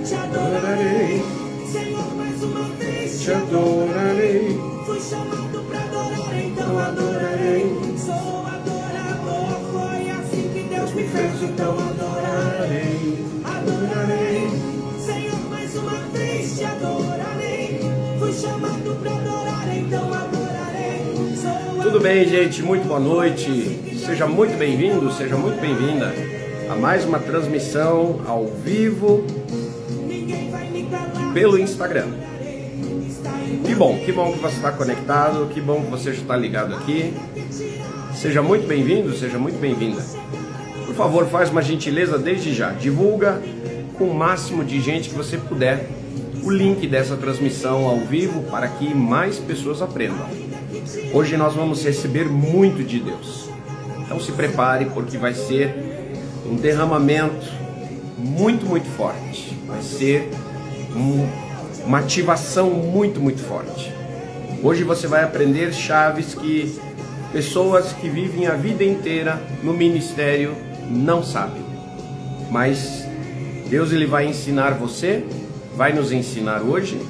te adorarei. Senhor, mais uma vez te adorarei. Fui chamado pra adorar, então adorarei. Sou adorador, foi assim que Deus me fez, então adorarei. Adorarei. Senhor, mais uma vez te adorarei. Fui chamado pra adorar, então adorarei. Tudo bem, gente? Muito boa noite. Seja muito bem-vindo, seja muito bem-vinda a mais uma transmissão ao vivo pelo Instagram. Que bom que você está conectado, que bom que você já está ligado aqui. Seja muito bem-vindo, seja muito bem-vinda. Por favor, faz uma gentileza desde já, divulga com o máximo de gente que você puder o link dessa transmissão ao vivo para que mais pessoas aprendam. Hoje nós vamos receber muito de Deus. Então se prepare, porque vai ser um derramamento muito forte. Vai ser uma ativação muito forte. Hoje você vai aprender chaves que pessoas que vivem a vida inteira no ministério não sabem. Mas Deus ele vai ensinar você, vai nos ensinar hoje,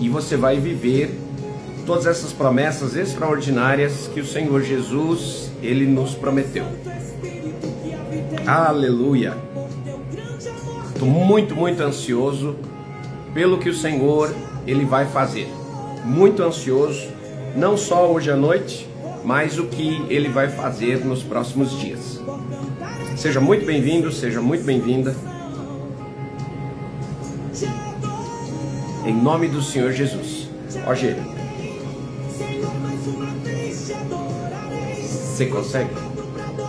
e você vai viver todas essas promessas extraordinárias que o Senhor Jesus, ele nos prometeu. Aleluia! Estou muito ansioso pelo que o Senhor, ele vai fazer. Muito ansioso, não só hoje à noite, mas o que ele vai fazer nos próximos dias. Seja muito bem-vindo, seja muito bem-vinda. Em nome do Senhor Jesus. Ó, Gê, você consegue?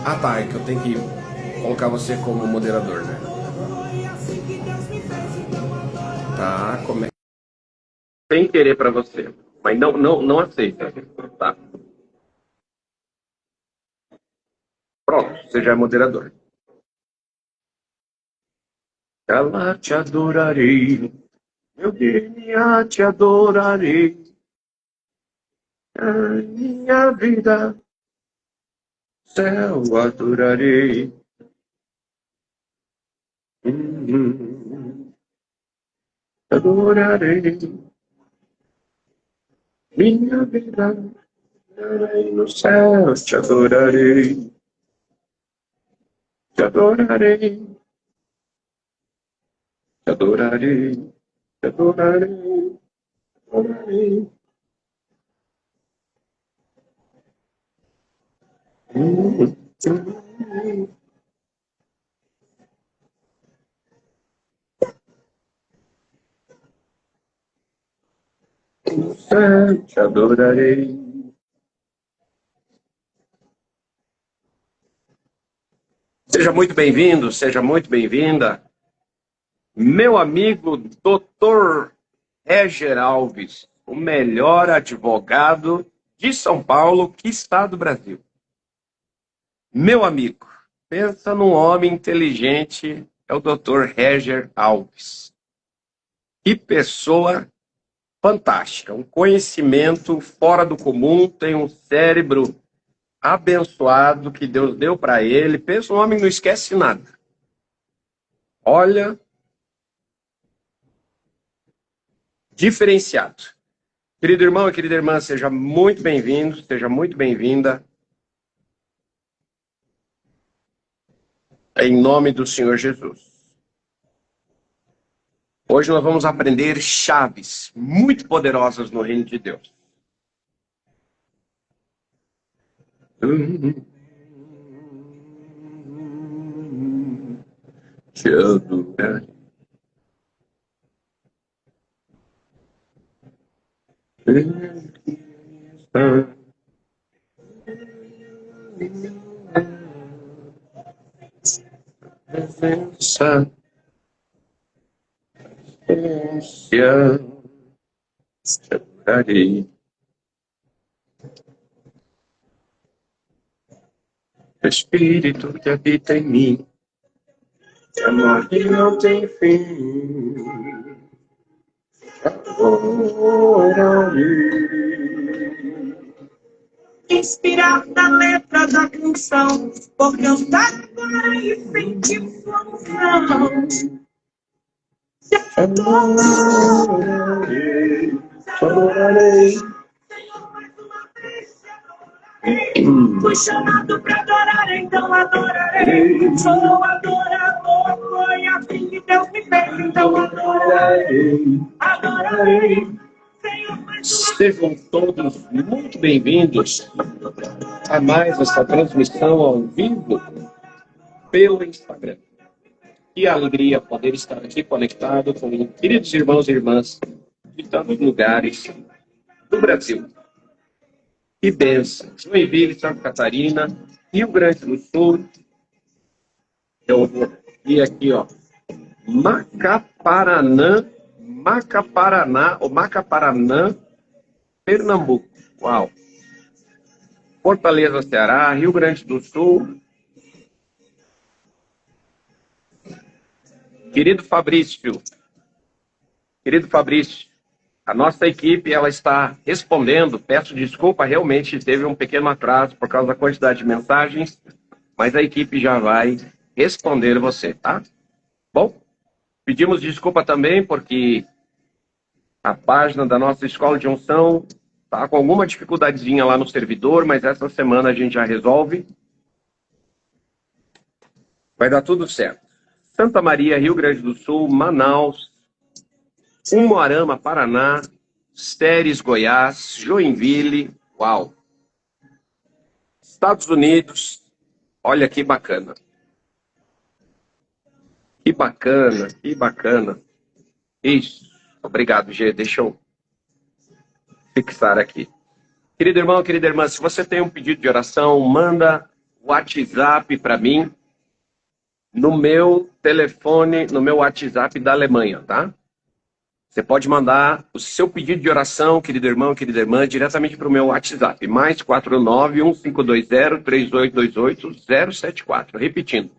Ah, tá, é que eu tenho que colocar você como moderador, né? Tá, como é? Sem querer pra você, mas não aceita, tá? Pronto, você já é moderador. Ela te adorarei, meu DNA te adorarei, a minha vida, céu adorarei. Adorarei, minha vida, adorarei no céu, te adorarei, te adorarei, te adorarei, te adorarei, adorarei. No céu, te adorarei. Seja muito bem-vindo, seja muito bem-vinda. Meu amigo Dr. Heger Alves, o melhor advogado de São Paulo que está do Brasil. Meu amigo, pensa num homem inteligente, é o Dr. Heger Alves. Que pessoa fantástica, um conhecimento fora do comum, tem um cérebro abençoado que Deus deu para ele. Pensa, um homem que não esquece nada. Olha, diferenciado. Querido irmão e querida irmã, seja muito bem-vindo, seja muito bem-vinda. Em nome do Senhor Jesus. Hoje nós vamos aprender chaves muito poderosas no reino de Deus. Te adorarei. Presença, te adorarei. Espírito que habita em mim, que amor que não tem fim. Adorarei. Inspirado na letra da canção, por cantar agora e sentir sua unção. Adorarei. Fui chamado pra adorar, então adorarei. Sou adorador, foi assim que Deus me fez, então adorarei. Adorarei. Sejam todos muito bem-vindos a mais essa transmissão ao vivo pelo Instagram. Que alegria poder estar aqui conectado com queridos irmãos e irmãs de tantos lugares do Brasil. Que bênção! Joinville, Santa Catarina, Rio Grande do Sul. Eu vou ir aqui, ó. Macaparanã, Pernambuco. Uau! Fortaleza, Ceará, Rio Grande do Sul. Querido Fabrício, a nossa equipe ela está respondendo. Peço desculpa, realmente teve um pequeno atraso por causa da quantidade de mensagens, mas a equipe já vai responder você, tá? Bom, pedimos desculpa também porque a página da nossa escola de unção está com alguma dificuldadezinha lá no servidor, mas essa semana a gente já resolve. Vai dar tudo certo. Santa Maria, Rio Grande do Sul, Manaus, Umuarama, Paraná, Ceres, Goiás, Joinville, uau! Estados Unidos, olha que bacana. Que bacana, que bacana. Isso, obrigado, Gê, deixa eu fixar aqui. Querido irmão, querida irmã, se você tem um pedido de oração, manda o WhatsApp para mim no meu telefone, no meu WhatsApp da Alemanha, tá? Você pode mandar o seu pedido de oração, querido irmão, querida irmã, diretamente para o meu WhatsApp, mais 491-520-3828-074. Repetindo,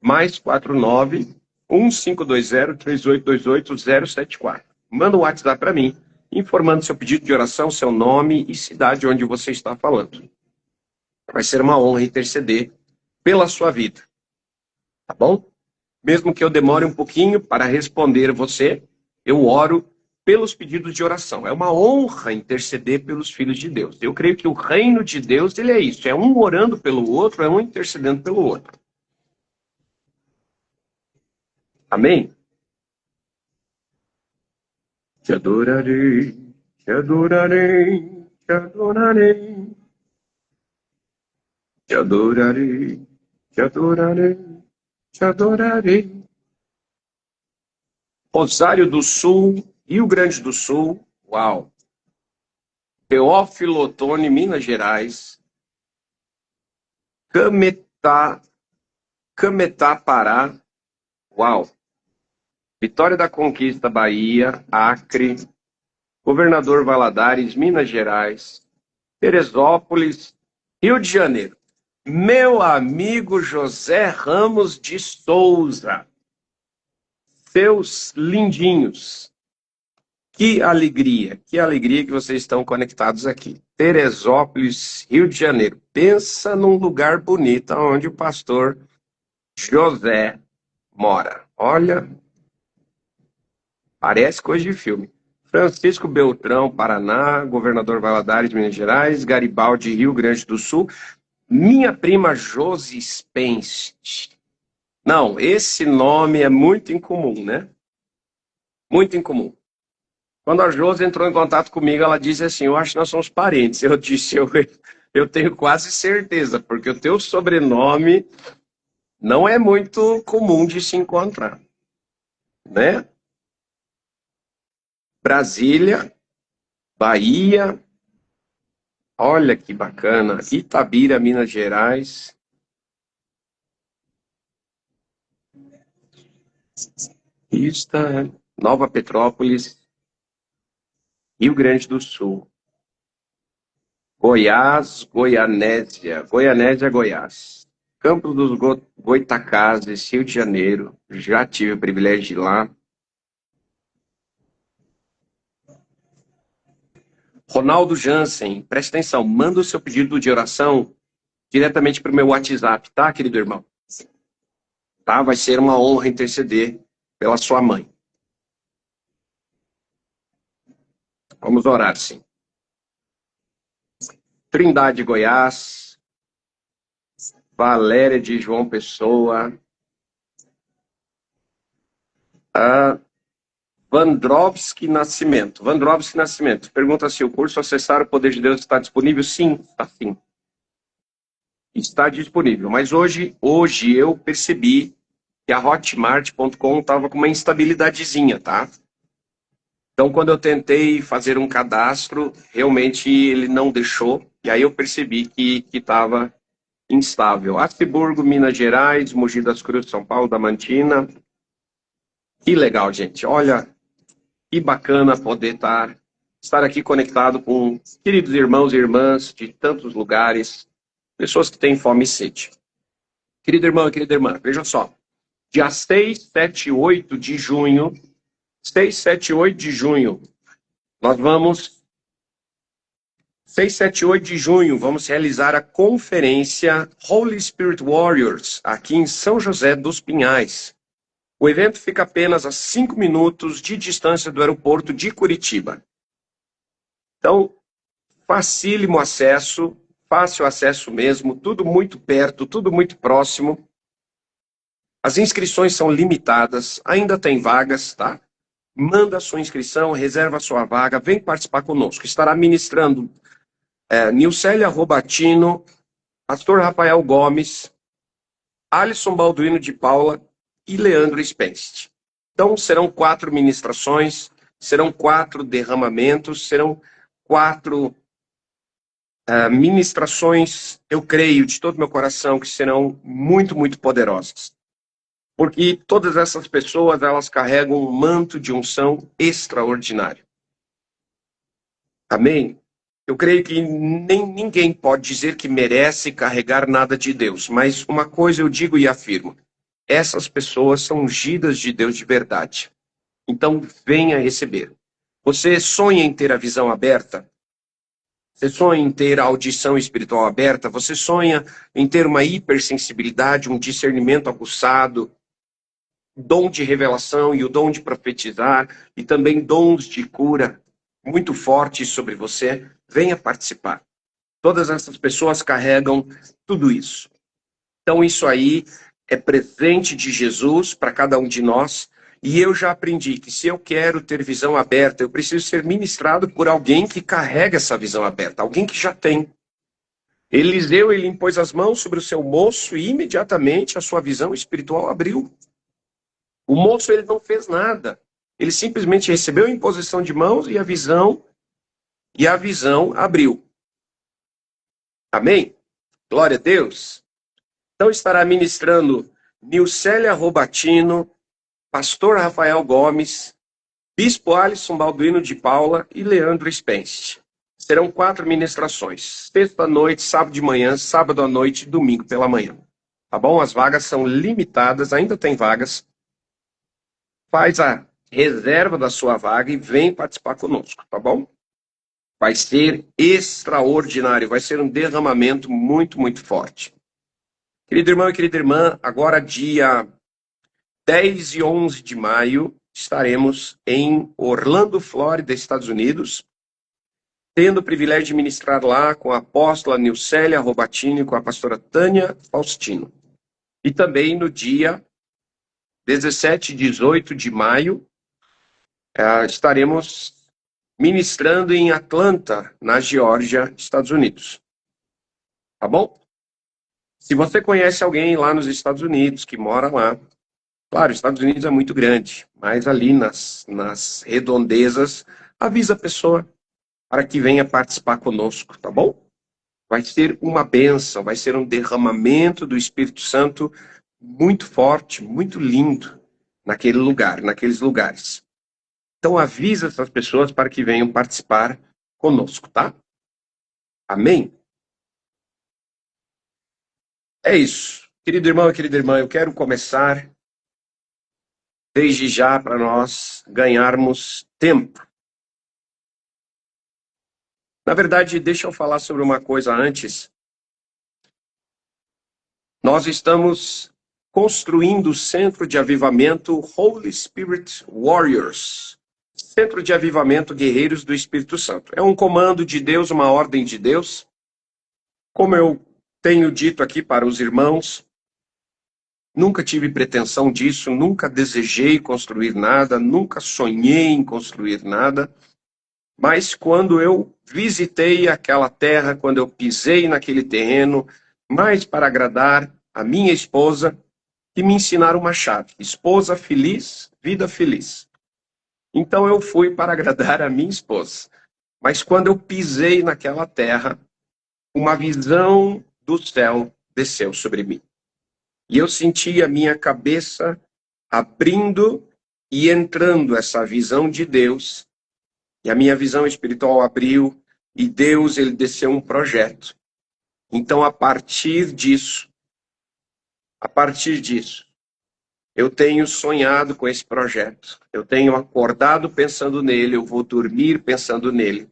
mais 491-520-3828-074. Manda um WhatsApp para mim, informando seu pedido de oração, seu nome e cidade onde você está falando. Vai ser uma honra interceder pela sua vida. Tá bom? Mesmo que eu demore um pouquinho para responder você, eu oro pelos pedidos de oração. É uma honra interceder pelos filhos de Deus. Eu creio que o reino de Deus, ele é isso. É um orando pelo outro, é um intercedendo pelo outro. Amém? Te adorarei, te adorarei, te adorarei. Te adorarei, te adorarei, te adorarei. Rosário do Sul, Rio Grande do Sul, uau. Teófilo Otoni, Minas Gerais. Cametá, Pará, uau. Vitória da Conquista, Bahia, Acre. Governador Valadares, Minas Gerais. Teresópolis, Rio de Janeiro. Meu amigo José Ramos de Souza. Seus lindinhos. Que alegria que vocês estão conectados aqui. Teresópolis, Rio de Janeiro. Pensa num lugar bonito onde o pastor José mora. Olha, parece coisa de filme. Francisco Beltrão, Paraná, Governador Valadares, Minas Gerais, Garibaldi, Rio Grande do Sul. Minha prima Josi Spence. Não, esse nome é muito incomum, né? Muito incomum. Quando a Josi entrou em contato comigo, ela disse assim, eu acho que nós somos parentes. Eu disse, eu tenho quase certeza, porque o teu sobrenome não é muito comum de se encontrar, né? Brasília, Bahia, olha que bacana, Itabira, Minas Gerais. Nova Petrópolis, Rio Grande do Sul. Goiás, Goianésia, Goiás. Campos dos Goitacazes, Rio de Janeiro. Já tive o privilégio de ir lá. Ronaldo Jansen, presta atenção, manda o seu pedido de oração diretamente para o meu WhatsApp, tá, querido irmão? Tá? Vai ser uma honra interceder pela sua mãe. Vamos orar, sim. Trindade, Goiás. Valéria de João Pessoa. Vandrovski Nascimento. Vandrovski Nascimento. Pergunta se o curso Acessar o Poder de Deus está disponível. Sim, está sim. Está disponível. Mas hoje eu percebi que a Hotmart.com estava com uma instabilidadezinha, tá? Então, quando eu tentei fazer um cadastro, realmente ele não deixou. E aí eu percebi que estava instável. Asseburgo, Minas Gerais, Mogi das Cruzes, São Paulo, Damantina. Que legal, gente. Olha, que bacana poder estar aqui conectado com queridos irmãos e irmãs de tantos lugares, pessoas que têm fome e sede. Querido irmão e querida irmã, veja só. Dia 6, 7 e 8 de junho, 6, 7 e 8 de junho, nós vamos... 6, 7 e 8 de junho, vamos realizar a conferência Holy Spirit Warriors, aqui em São José dos Pinhais. O evento fica apenas a 5 minutos de distância do aeroporto de Curitiba. Então, facílimo acesso, fácil acesso mesmo, tudo muito perto, tudo muito próximo. As inscrições são limitadas, ainda tem vagas, tá? Manda a sua inscrição, reserva a sua vaga, vem participar conosco. Estará ministrando Nilcélia Robatino, Pastor Rafael Gomes, Alisson Balduino de Paula e Leandro Spence. Então, serão 4 ministrações, serão 4 derramamentos, serão 4 ministrações, eu creio, de todo meu coração, que serão muito, muito poderosas. Porque todas essas pessoas, elas carregam um manto de unção extraordinário. Amém? Eu creio que ninguém pode dizer que merece carregar nada de Deus, mas uma coisa eu digo e afirmo, essas pessoas são ungidas de Deus de verdade. Então, venha receber. Você sonha em ter a visão aberta? Você sonha em ter a audição espiritual aberta? Você sonha em ter uma hipersensibilidade, um discernimento aguçado, dom de revelação e o dom de profetizar, e também dons de cura muito fortes sobre você? Venha participar. Todas essas pessoas carregam tudo isso. Então, isso aí é presente de Jesus para cada um de nós. E eu já aprendi que se eu quero ter visão aberta, eu preciso ser ministrado por alguém que carrega essa visão aberta, alguém que já tem. Eliseu, ele impôs as mãos sobre o seu moço e imediatamente a sua visão espiritual abriu. O moço, ele não fez nada. Ele simplesmente recebeu a imposição de mãos e a visão abriu. Amém? Glória a Deus. Então estará ministrando Nilcélia Robatino, Pastor Rafael Gomes, Bispo Alisson Balduino de Paula e Leandro Spence. Serão 4 ministrações. Sexta à noite, sábado de manhã, sábado à noite e domingo pela manhã. Tá bom? As vagas são limitadas, ainda tem vagas. Faz a reserva da sua vaga e vem participar conosco, tá bom? Vai ser extraordinário, vai ser um derramamento muito, muito forte. Querido irmão e querida irmã, agora dia 10 e 11 de maio, estaremos em Orlando, Flórida, Estados Unidos, tendo o privilégio de ministrar lá com a apóstola Nilcélia Robatini e com a pastora Tânia Faustino. E também no dia 17 e 18 de maio, estaremos ministrando em Atlanta, na Geórgia, Estados Unidos. Tá bom? Se você conhece alguém lá nos Estados Unidos, que mora lá, claro, os Estados Unidos é muito grande, mas ali nas redondezas, avisa a pessoa para que venha participar conosco, tá bom? Vai ser uma bênção, vai ser um derramamento do Espírito Santo muito forte, muito lindo naquele lugar, naqueles lugares. Então avisa essas pessoas para que venham participar conosco, tá? Amém? É isso. Querido irmão e querida irmã, eu quero começar desde já para nós ganharmos tempo. Na verdade, deixa eu falar sobre uma coisa antes. Nós estamos construindo o centro de avivamento Holy Spirit Warriors. Centro de Avivamento Guerreiros do Espírito Santo. É um comando de Deus, uma ordem de Deus. Como eu tenho dito aqui para os irmãos, nunca tive pretensão disso, nunca desejei construir nada, nunca sonhei em construir nada. Mas quando eu visitei aquela terra, quando eu pisei naquele terreno, mais para agradar a minha esposa, que me ensinaram uma chave: esposa feliz, vida feliz. Então eu fui para agradar a minha esposa. Mas quando eu pisei naquela terra, uma visão do céu desceu sobre mim. E eu senti a minha cabeça abrindo e entrando essa visão de Deus. E a minha visão espiritual abriu e Deus, ele desceu um projeto. Então, a partir disso, eu tenho sonhado com esse projeto. Eu tenho acordado pensando nele, eu vou dormir pensando nele.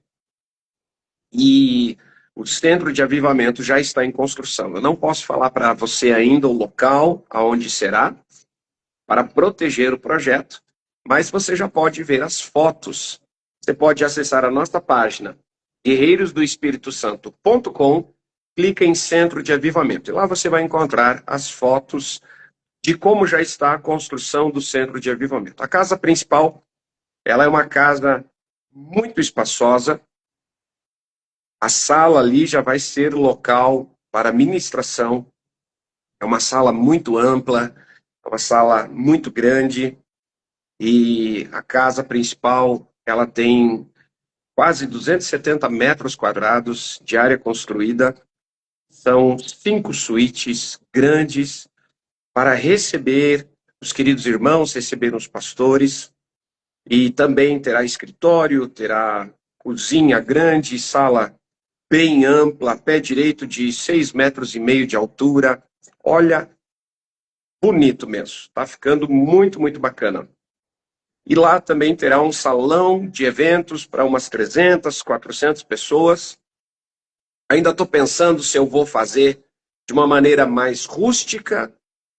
E o Centro de Avivamento já está em construção. Eu não posso falar para você ainda o local aonde será, para proteger o projeto, mas você já pode ver as fotos. Você pode acessar a nossa página, guerreirosdoespiritosanto.com, clica em Centro de Avivamento. E lá você vai encontrar as fotos de como já está a construção do Centro de Avivamento. A casa principal, ela é uma casa muito espaçosa. A sala ali já vai ser local para ministração. É uma sala muito ampla, é uma sala muito grande. E a casa principal, ela tem quase 270 metros quadrados de área construída. São 5 suítes grandes para receber os queridos irmãos, receber os pastores. E também terá escritório, terá cozinha grande, sala bem ampla, pé direito de 6,5 metros de altura. Olha, bonito mesmo. Está ficando muito, muito bacana. E lá também terá um salão de eventos para umas 300, 400 pessoas. Ainda estou pensando se eu vou fazer de uma maneira mais rústica,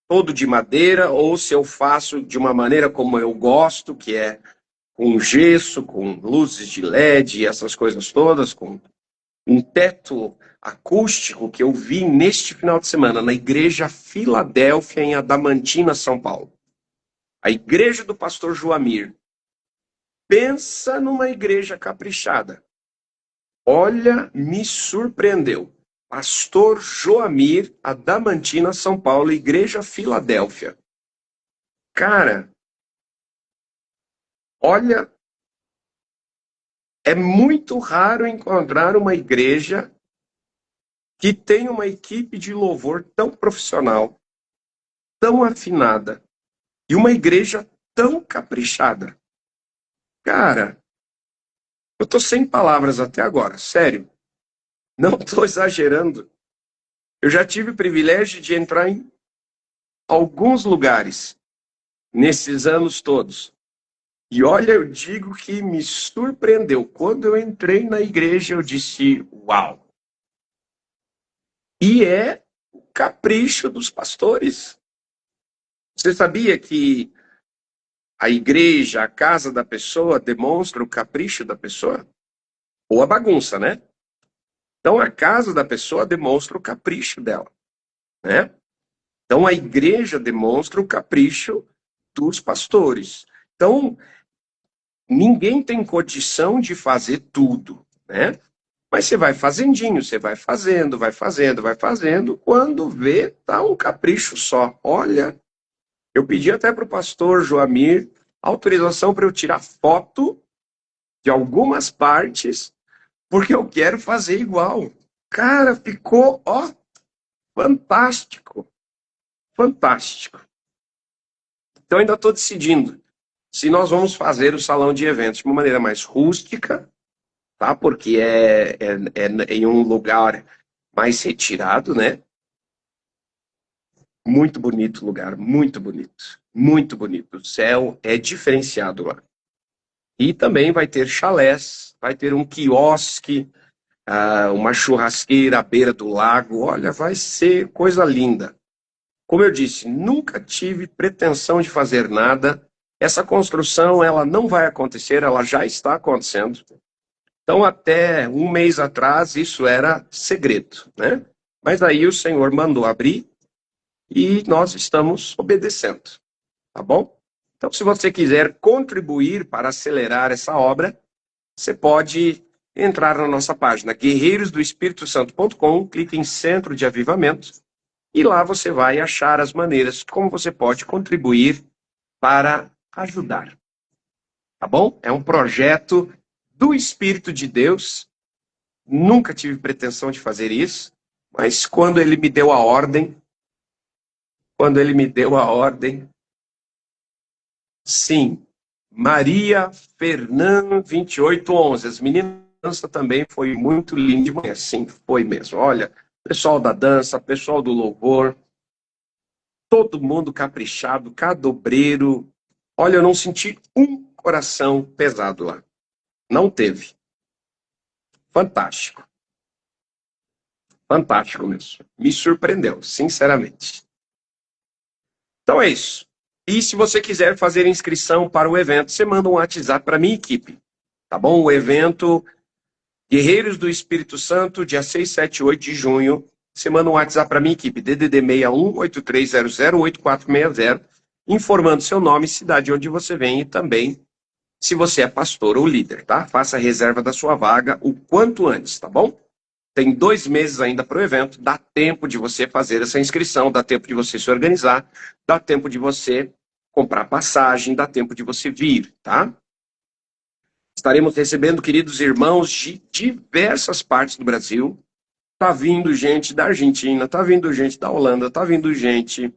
todo de madeira, ou se eu faço de uma maneira como eu gosto, que é com gesso, com luzes de LED e essas coisas todas, com um teto acústico que eu vi neste final de semana na Igreja Filadélfia, em Adamantina, São Paulo. A igreja do pastor Joamir. Pensa numa igreja caprichada. Olha, me surpreendeu. Pastor Joamir, Adamantina, São Paulo, Igreja Filadélfia. Cara, olha, é muito raro encontrar uma igreja que tem uma equipe de louvor tão profissional, tão afinada, e uma igreja tão caprichada. Cara, eu tô sem palavras até agora, sério. Não estou exagerando. Eu já tive o privilégio de entrar em alguns lugares nesses anos todos. E olha, eu digo que me surpreendeu. Quando eu entrei na igreja, eu disse, uau. E é o capricho dos pastores. Você sabia que a igreja, a casa da pessoa, demonstra o capricho da pessoa? Ou a bagunça, né? Então, a casa da pessoa demonstra o capricho dela, né? Então, a igreja demonstra o capricho dos pastores. Então, ninguém tem condição de fazer tudo, né? Mas você vai fazendinho, você vai fazendo, quando vê, tá um capricho só. Olha, eu pedi até para o pastor Joamir autorização para eu tirar foto de algumas partes, porque eu quero fazer igual. Cara, ficou, ó, fantástico. Fantástico. Então, ainda estou decidindo se nós vamos fazer o salão de eventos de uma maneira mais rústica, tá? Porque é em um lugar mais retirado, né? Muito bonito o lugar, muito bonito. Muito bonito. O céu é diferenciado lá. E também vai ter chalés, vai ter um quiosque, uma churrasqueira à beira do lago. Olha, vai ser coisa linda. Como eu disse, nunca tive pretensão de fazer nada. Essa construção, ela não vai acontecer, ela já está acontecendo. Então, até um mês atrás, isso era segredo, né? Mas aí o Senhor mandou abrir e nós estamos obedecendo, tá bom? Então, se você quiser contribuir para acelerar essa obra, você pode entrar na nossa página guerreirosdoespiritosanto.com, clique em Centro de Avivamento e lá você vai achar as maneiras como você pode contribuir para ajudar. Tá bom? É um projeto do Espírito de Deus. Nunca tive pretensão de fazer isso, mas quando ele me deu a ordem, sim, Maria Fernanda 2811. As meninas da dança também foi muito linda de manhã. Sim, foi mesmo. Olha, pessoal da dança, pessoal do louvor, todo mundo caprichado, cada obreiro. Olha, eu não senti um coração pesado lá. Não teve. Fantástico. Fantástico mesmo. Me surpreendeu, sinceramente. Então é isso. E se você quiser fazer inscrição para o evento, você manda um WhatsApp para a minha equipe. Tá bom? O evento Guerreiros do Espírito Santo, dia 6, 7 e 8 de junho. Você manda um WhatsApp para a minha equipe, DDD 61-8300-8460, informando seu nome, cidade onde você vem e também se você é pastor ou líder, tá? Faça a reserva da sua vaga o quanto antes, tá bom? Tem 2 meses ainda para o evento, dá tempo de você fazer essa inscrição, dá tempo de você se organizar, dá tempo de você comprar passagem, dá tempo de você vir, tá? Estaremos recebendo queridos irmãos de diversas partes do Brasil. Tá vindo gente da Argentina, tá vindo gente da Holanda, tá vindo gente de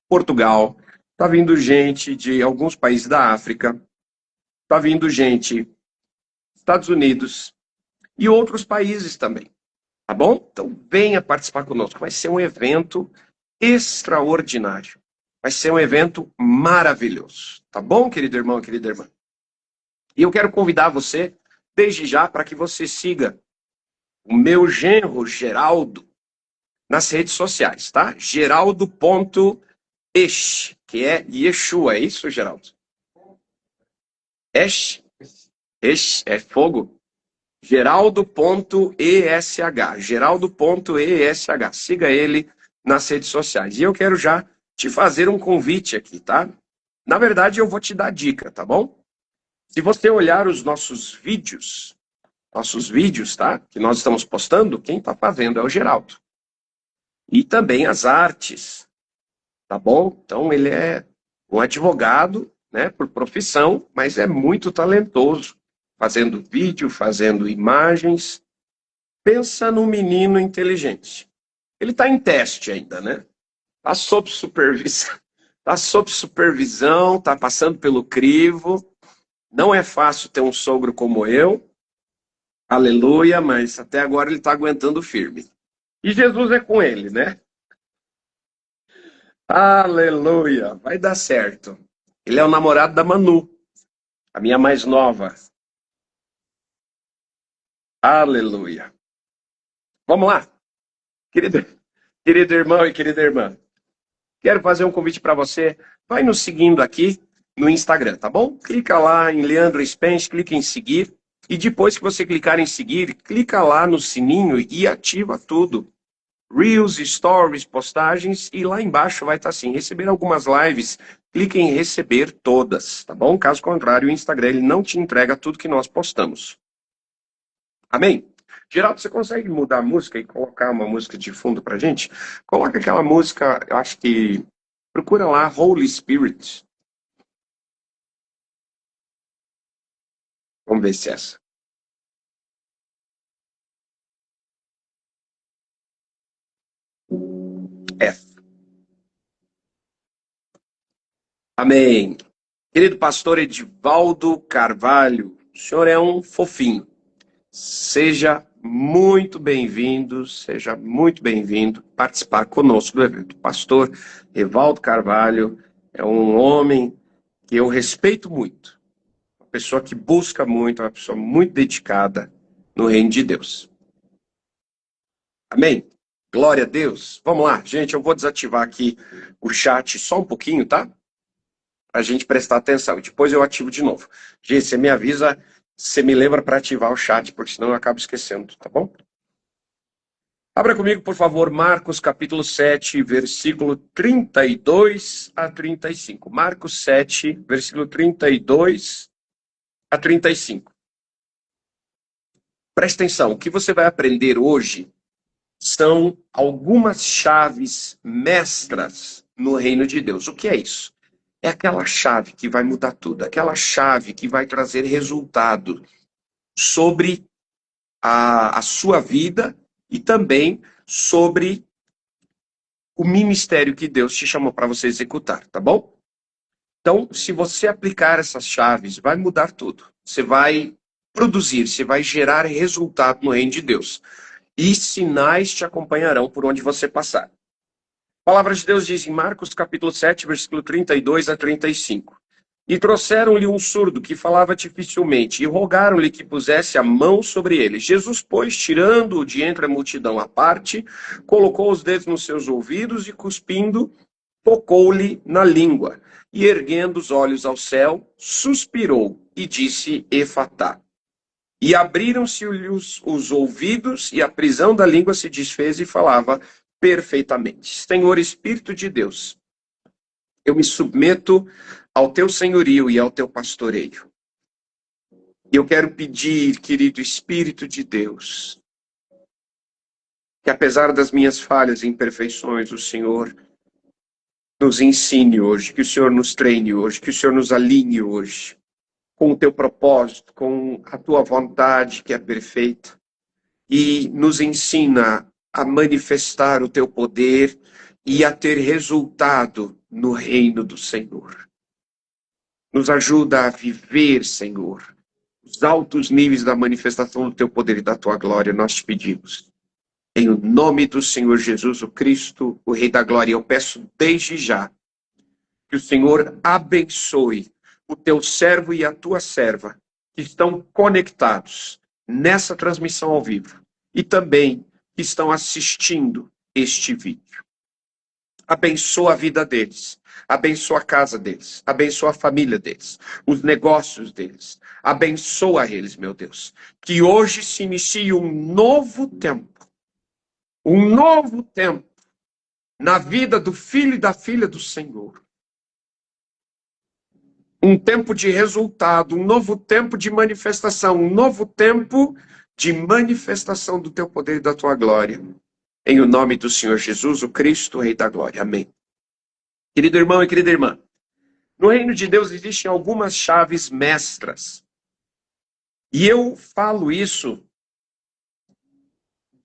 Portugal, tá vindo gente de alguns países da África, tá vindo gente dos Estados Unidos e outros países também. Tá bom? Então venha participar conosco. Vai ser um evento extraordinário. Vai ser um evento maravilhoso. Tá bom, querido irmão, querida irmã? E eu quero convidar você, desde já, para que você siga o meu genro, Geraldo, nas redes sociais, tá? Geraldo.esh, que é Yeshua. É isso, Geraldo? Esh? Esh é fogo? Geraldo.esh. Geraldo.esh. Siga ele nas redes sociais. E eu quero já te fazer um convite aqui, tá? Na verdade, eu vou te dar dica, tá bom? Se você olhar os nossos vídeos, tá? Que nós estamos postando, quem está fazendo é o Geraldo. E também as artes, tá bom? Então, ele é um advogado, né, por profissão, mas é muito talentoso, fazendo vídeo, fazendo imagens. Pensa num menino inteligente. Ele está em teste ainda, né? Está sob supervisão, está passando pelo crivo. Não é fácil ter um sogro como eu. Aleluia, mas até agora ele está aguentando firme. E Jesus é com ele, né? Aleluia, vai dar certo. Ele é o namorado da Manu, a minha mais nova. Aleluia. Vamos lá? Querido irmão e querida irmã, quero fazer um convite para você. Vai nos seguindo aqui no Instagram, tá bom? Clica lá em Leandro Spence, clica em seguir. E depois que você clicar em seguir, clica lá no sininho e ativa tudo. Reels, Stories, postagens, e lá embaixo vai estar assim, receber algumas lives, clique em receber todas, tá bom? Caso contrário, o Instagram ele não te entrega tudo que nós postamos. Amém? Geraldo, você consegue mudar a música e colocar uma música de fundo pra gente? Coloca aquela música, eu acho que... Procura lá, Holy Spirit. Vamos ver se é essa. F. Amém. Querido pastor Edivaldo Carvalho, o senhor é um fofinho. Seja muito bem-vindo participar conosco do evento. Pastor Edivaldo Carvalho é um homem que eu respeito muito. Uma pessoa que busca muito, uma pessoa muito dedicada no reino de Deus. Amém? Glória a Deus. Vamos lá, gente, eu vou desativar aqui o chat só um pouquinho, tá? para a gente prestar atenção. E depois eu ativo de novo. Gente, você me avisa, você me lembra para ativar o chat, porque senão eu acabo esquecendo, tá bom? Abra comigo, por favor, Marcos capítulo 7, versículo 32 a 35. Marcos 7, versículo 32 a 35. Presta atenção, o que você vai aprender hoje são algumas chaves mestras no reino de Deus. O que é isso? É aquela chave que vai mudar tudo, aquela chave que vai trazer resultado sobre a sua vida e também sobre o ministério que Deus te chamou para você executar, tá bom? Então, se você aplicar essas chaves, vai mudar tudo. Você vai produzir, você vai gerar resultado no reino de Deus. E sinais te acompanharão por onde você passar. A palavra de Deus diz em Marcos capítulo 7, versículo 32 a 35. E trouxeram-lhe um surdo que falava dificilmente, e rogaram-lhe que pusesse a mão sobre ele. Jesus, pois, tirando-o de entre a multidão à parte, colocou os dedos nos seus ouvidos e, cuspindo, tocou-lhe na língua. E, erguendo os olhos ao céu, suspirou e disse, Efatá. E abriram-se-lhe os ouvidos, e a prisão da língua se desfez e falava perfeitamente. Senhor Espírito de Deus, eu me submeto ao teu senhorio e ao teu pastoreio. E eu quero pedir, querido Espírito de Deus, que apesar das minhas falhas e imperfeições, o Senhor nos ensine hoje, que o Senhor nos treine hoje, que o Senhor nos alinhe hoje com o teu propósito, com a tua vontade que é perfeita, e nos ensina a manifestar o teu poder e a ter resultado no reino do Senhor. Nos ajuda a viver, Senhor, os altos níveis da manifestação do teu poder e da tua glória, nós te pedimos. Em nome do Senhor Jesus, o Cristo, o Rei da Glória, eu peço desde já que o Senhor abençoe o teu servo e a tua serva, que estão conectados nessa transmissão ao vivo e também que estão assistindo este vídeo. Abençoa a vida deles, abençoa a casa deles, abençoa a família deles, os negócios deles. Abençoa eles, meu Deus. Que hoje se inicie um novo tempo na vida do filho e da filha do Senhor. Um tempo de resultado, um novo tempo de manifestação, um novo tempo de manifestação do teu poder e da tua glória. Em o nome do Senhor Jesus, o Cristo, o Rei da Glória. Amém. Querido irmão e querida irmã, no reino de Deus existem algumas chaves mestras. E eu falo isso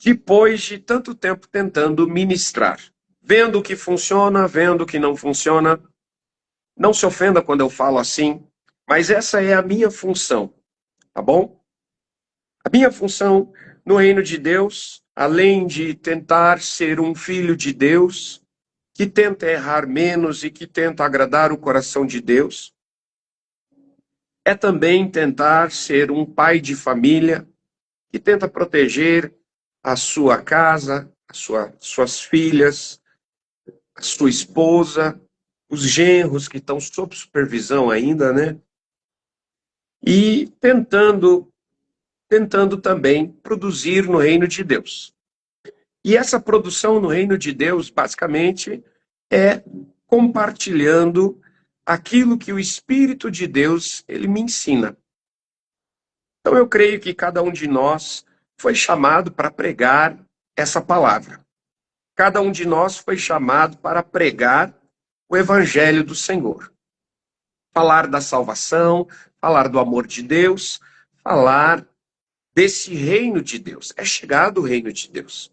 depois de tanto tempo tentando ministrar. Vendo o que funciona, vendo o que não funciona. Não se ofenda quando eu falo assim, mas essa é a minha função, tá bom? A minha função no reino de Deus, além de tentar ser um filho de Deus, que tenta errar menos e que tenta agradar o coração de Deus, é também tentar ser um pai de família, que tenta proteger a sua casa, suas filhas, a sua esposa, os genros que estão sob supervisão ainda, né? E tentando também produzir no reino de Deus. E essa produção no reino de Deus, basicamente, é compartilhando aquilo que o Espírito de Deus, ele me ensina. Então eu creio que cada um de nós foi chamado para pregar essa palavra. Cada um de nós foi chamado para pregar o Evangelho do Senhor. Falar da salvação, falar do amor de Deus, falar desse reino de Deus. É chegado o reino de Deus.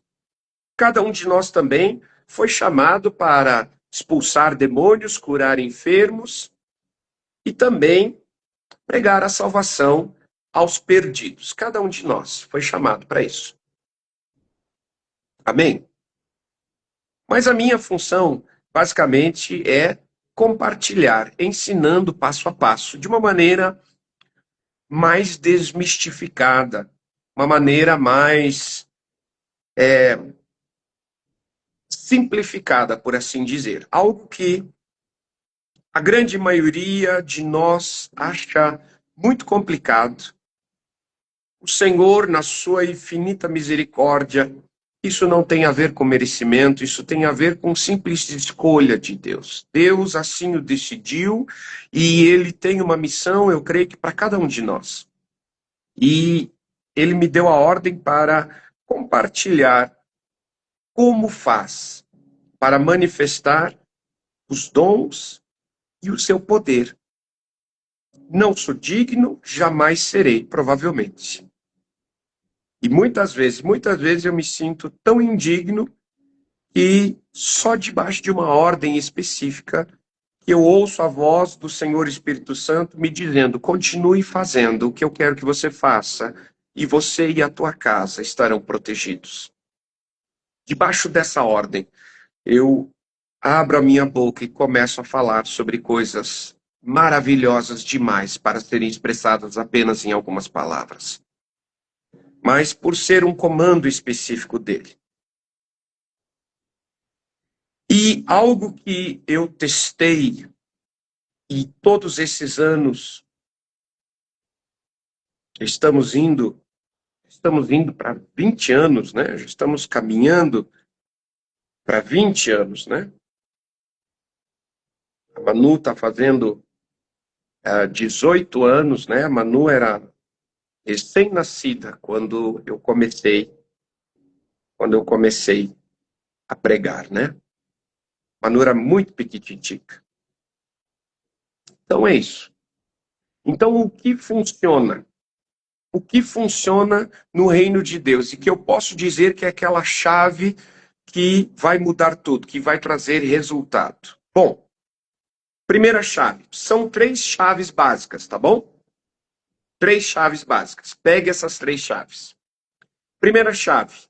Cada um de nós também foi chamado para expulsar demônios, curar enfermos e também pregar a salvação aos perdidos. Cada um de nós foi chamado para isso. Amém? Mas a minha função, basicamente, é compartilhar, ensinando passo a passo, de uma maneira mais desmistificada, uma maneira mais simplificada, por assim dizer. Algo que A grande maioria de nós acha muito complicado. O Senhor, na sua infinita misericórdia, isso não tem a ver com merecimento, isso tem a ver com simples escolha de Deus. Deus assim o decidiu e ele tem uma missão, eu creio que para cada um de nós. E ele me deu a ordem para compartilhar como faz para manifestar os dons e o seu poder. Não sou digno, jamais serei, provavelmente. E muitas vezes eu me sinto tão indigno que só debaixo de uma ordem específica que eu ouço a voz do Senhor Espírito Santo me dizendo: continue fazendo o que eu quero que você faça e você e a tua casa estarão protegidos. Debaixo dessa ordem, eu abro a minha boca e começo a falar sobre coisas maravilhosas demais para serem expressadas apenas em algumas palavras. Mas por ser um comando específico dele. E algo que eu testei, e todos esses anos, estamos indo para 20 anos, né? Já estamos caminhando para 20 anos, né? A Manu está fazendo 18 anos, né? A Manu era recém-nascida quando eu comecei a pregar, né? Manu era muito pequititica. Então é isso. Então o que funciona? O que funciona no reino de Deus? E que eu posso dizer que é aquela chave que vai mudar tudo, que vai trazer resultado. Bom, primeira chave. São 3 chaves básicas, tá bom? 3 chaves básicas. Pegue essas 3 chaves. Primeira chave.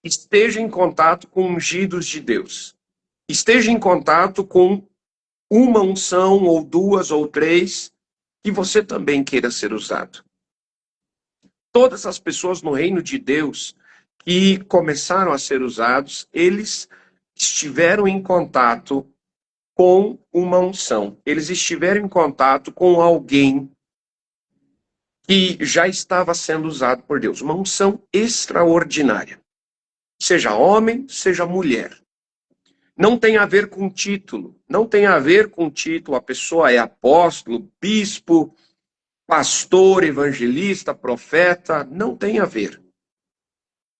Esteja em contato com ungidos de Deus. Esteja em contato com uma unção, ou 2, ou 3, que você também queira ser usado. Todas as pessoas no reino de Deus que começaram a ser usados, eles estiveram em contato com uma unção. Eles estiveram em contato com alguém que já estava sendo usado por Deus. Uma unção extraordinária. Seja homem, seja mulher. Não tem a ver com título. Não tem a ver com título. A pessoa é apóstolo, bispo, pastor, evangelista, profeta. Não tem a ver.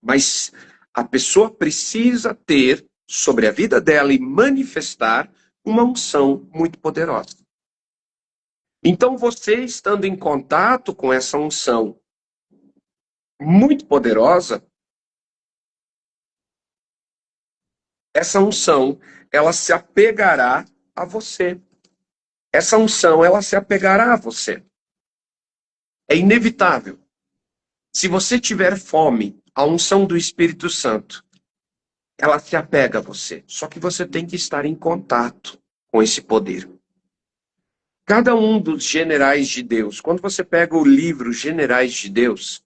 Mas a pessoa precisa ter sobre a vida dela e manifestar uma unção muito poderosa. Então você estando em contato com essa unção muito poderosa, essa unção, ela se apegará a você. Essa unção, ela se apegará a você. É inevitável. Se você tiver fome, a unção do Espírito Santo, ela se apega a você. Só que você tem que estar em contato com esse poder. Cada um dos generais de Deus, quando você pega o livro Generais de Deus,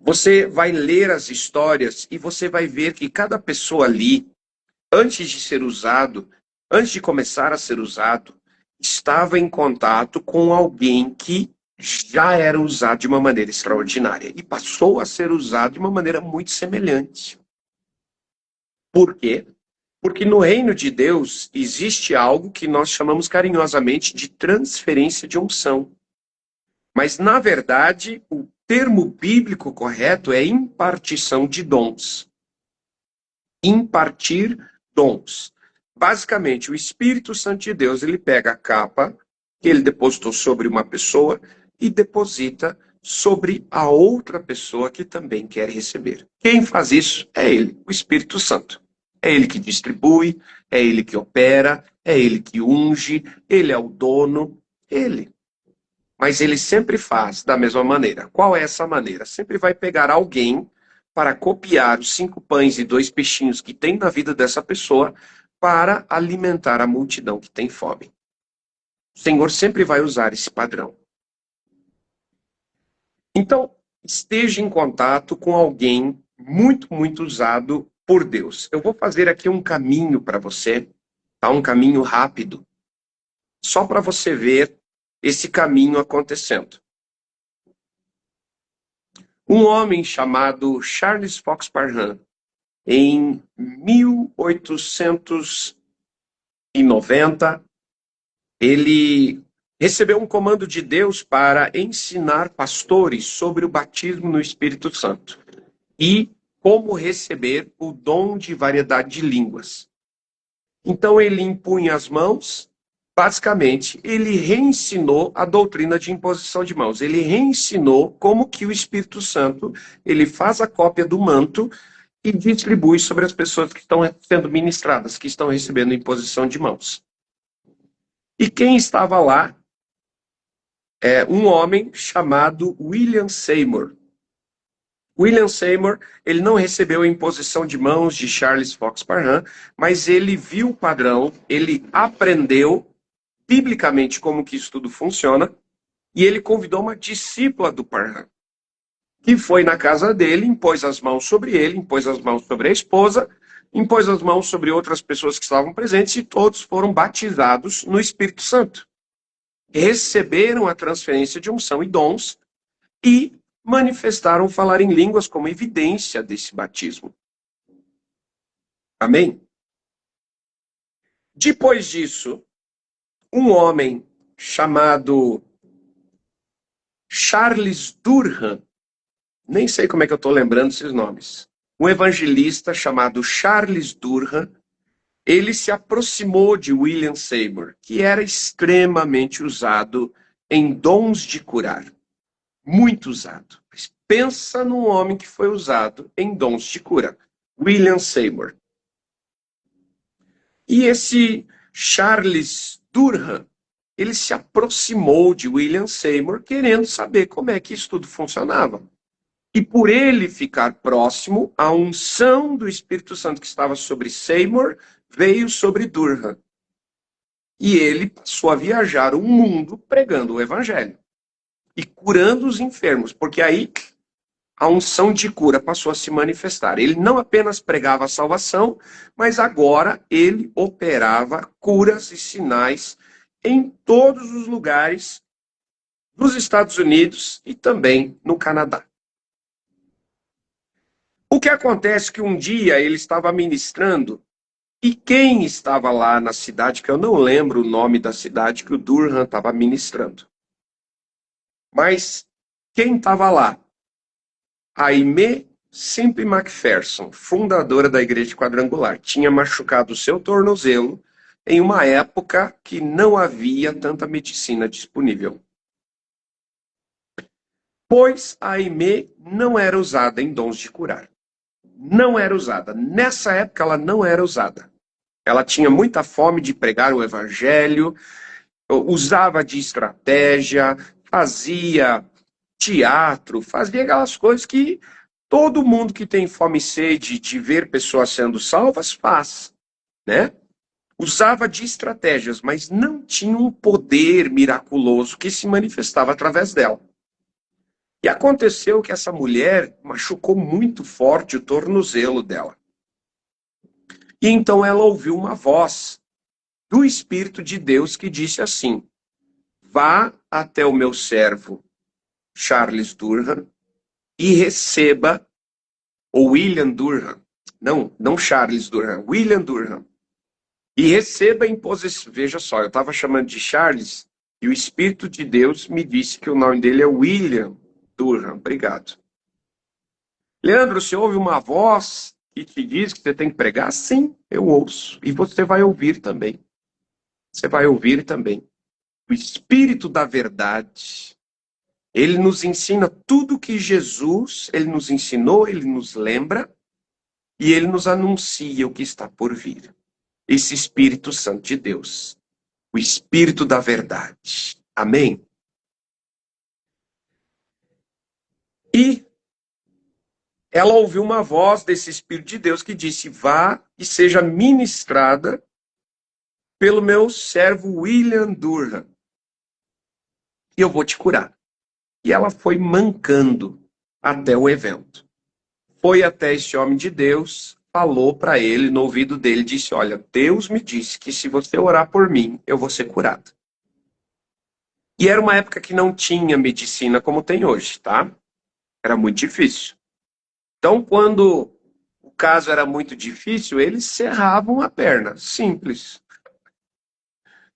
você vai ler as histórias e você vai ver que cada pessoa ali, antes de ser usado, antes de começar a ser usado, estava em contato com alguém que já era usado de uma maneira extraordinária e passou a ser usado de uma maneira muito semelhante. Por quê? Porque no reino de Deus existe algo que nós chamamos carinhosamente de transferência de unção. Mas, na verdade, o termo bíblico correto é impartição de dons. Impartir dons. Basicamente, o Espírito Santo de Deus, ele pega a capa que ele depositou sobre uma pessoa e deposita sobre a outra pessoa que também quer receber. Quem faz isso é ele, o Espírito Santo. É ele que distribui, é ele que opera, é ele que unge, ele é o dono, ele. Mas ele sempre faz da mesma maneira. Qual é essa maneira? Sempre vai pegar alguém para copiar os 5 pães e 2 peixinhos que tem na vida dessa pessoa para alimentar a multidão que tem fome. O Senhor sempre vai usar esse padrão. Então, esteja em contato com alguém muito, muito usado por Deus. Eu vou fazer aqui um caminho para você Tá um caminho rápido. Só para você ver esse caminho acontecendo. Um homem chamado Charles Fox Parham, em 1890, ele recebeu um comando de Deus para ensinar pastores sobre o batismo no Espírito Santo e como receber o dom de variedade de línguas. Então ele impunha as mãos, basicamente, ele reensinou a doutrina de imposição de mãos. Ele reensinou como que o Espírito Santo, ele faz a cópia do manto e distribui sobre as pessoas que estão sendo ministradas, que estão recebendo imposição de mãos. E quem estava lá é um homem chamado William Seymour. William Seymour, ele não recebeu a imposição de mãos de Charles Fox Parham, mas ele viu o padrão, ele aprendeu biblicamente como que isso tudo funciona, e ele convidou uma discípula do Parham, que foi na casa dele, impôs as mãos sobre ele, impôs as mãos sobre a esposa, impôs as mãos sobre outras pessoas que estavam presentes, e todos foram batizados no Espírito Santo. Receberam a transferência de unção e dons, e manifestaram falar em línguas como evidência desse batismo. Amém? Depois disso, um homem chamado Charles Durham, nem sei como é que eu estou lembrando esses nomes, um evangelista chamado Charles Durham, ele se aproximou de William Seymour, que era extremamente usado em dons de curar. Muito usado. Pensa num homem que foi usado em dons de cura. William Seymour. E esse Charles Durham, ele se aproximou de William Seymour querendo saber como é que isso tudo funcionava. E por ele ficar próximo, a unção do Espírito Santo que estava sobre Seymour veio sobre Durham. E ele passou a viajar o mundo pregando o evangelho e curando os enfermos, porque aí a unção de cura passou a se manifestar. Ele não apenas pregava a salvação, mas agora ele operava curas e sinais em todos os lugares dos Estados Unidos e também no Canadá. O que acontece é que um dia ele estava ministrando, e quem estava lá na cidade, que eu não lembro o nome da cidade que o Durham estava ministrando. Mas quem estava lá? A Aimee Semple McPherson, fundadora da Igreja Quadrangular, tinha machucado o seu tornozelo em uma época que não havia tanta medicina disponível. Pois a Aimee não era usada em dons de curar. Não era usada. Nessa época ela não era usada. Ela tinha muita fome de pregar o evangelho, usava de estratégia, fazia teatro, fazia aquelas coisas que todo mundo que tem fome e sede de ver pessoas sendo salvas faz, né? Usava de estratégias, mas não tinha um poder miraculoso que se manifestava através dela. E aconteceu que essa mulher machucou muito forte o tornozelo dela. E então ela ouviu uma voz do Espírito de Deus que disse assim: vá até o meu servo Charles Durham e receba, ou William Durham, não Charles Durham, William Durham, e receba a imposição. Veja só, eu estava chamando de Charles e o Espírito de Deus me disse que o nome dele é William Durham. Obrigado. Leandro, você ouve uma voz que te diz que você tem que pregar? Sim, eu ouço. E você vai ouvir também. Você vai ouvir também. O Espírito da verdade, ele nos ensina tudo que Jesus, ele nos ensinou, ele nos lembra e ele nos anuncia o que está por vir. Esse Espírito Santo de Deus, o Espírito da verdade. Amém? E ela ouviu uma voz desse Espírito de Deus que disse: vá e seja ministrada pelo meu servo William Durham, e eu vou te curar. E ela foi mancando até o evento. Foi até esse homem de Deus, falou para ele, no ouvido dele, disse: olha, Deus me disse que se você orar por mim, eu vou ser curado. E era uma época que não tinha medicina como tem hoje, tá? Era muito difícil. Então, quando o caso era muito difícil, eles serravam a perna. Simples.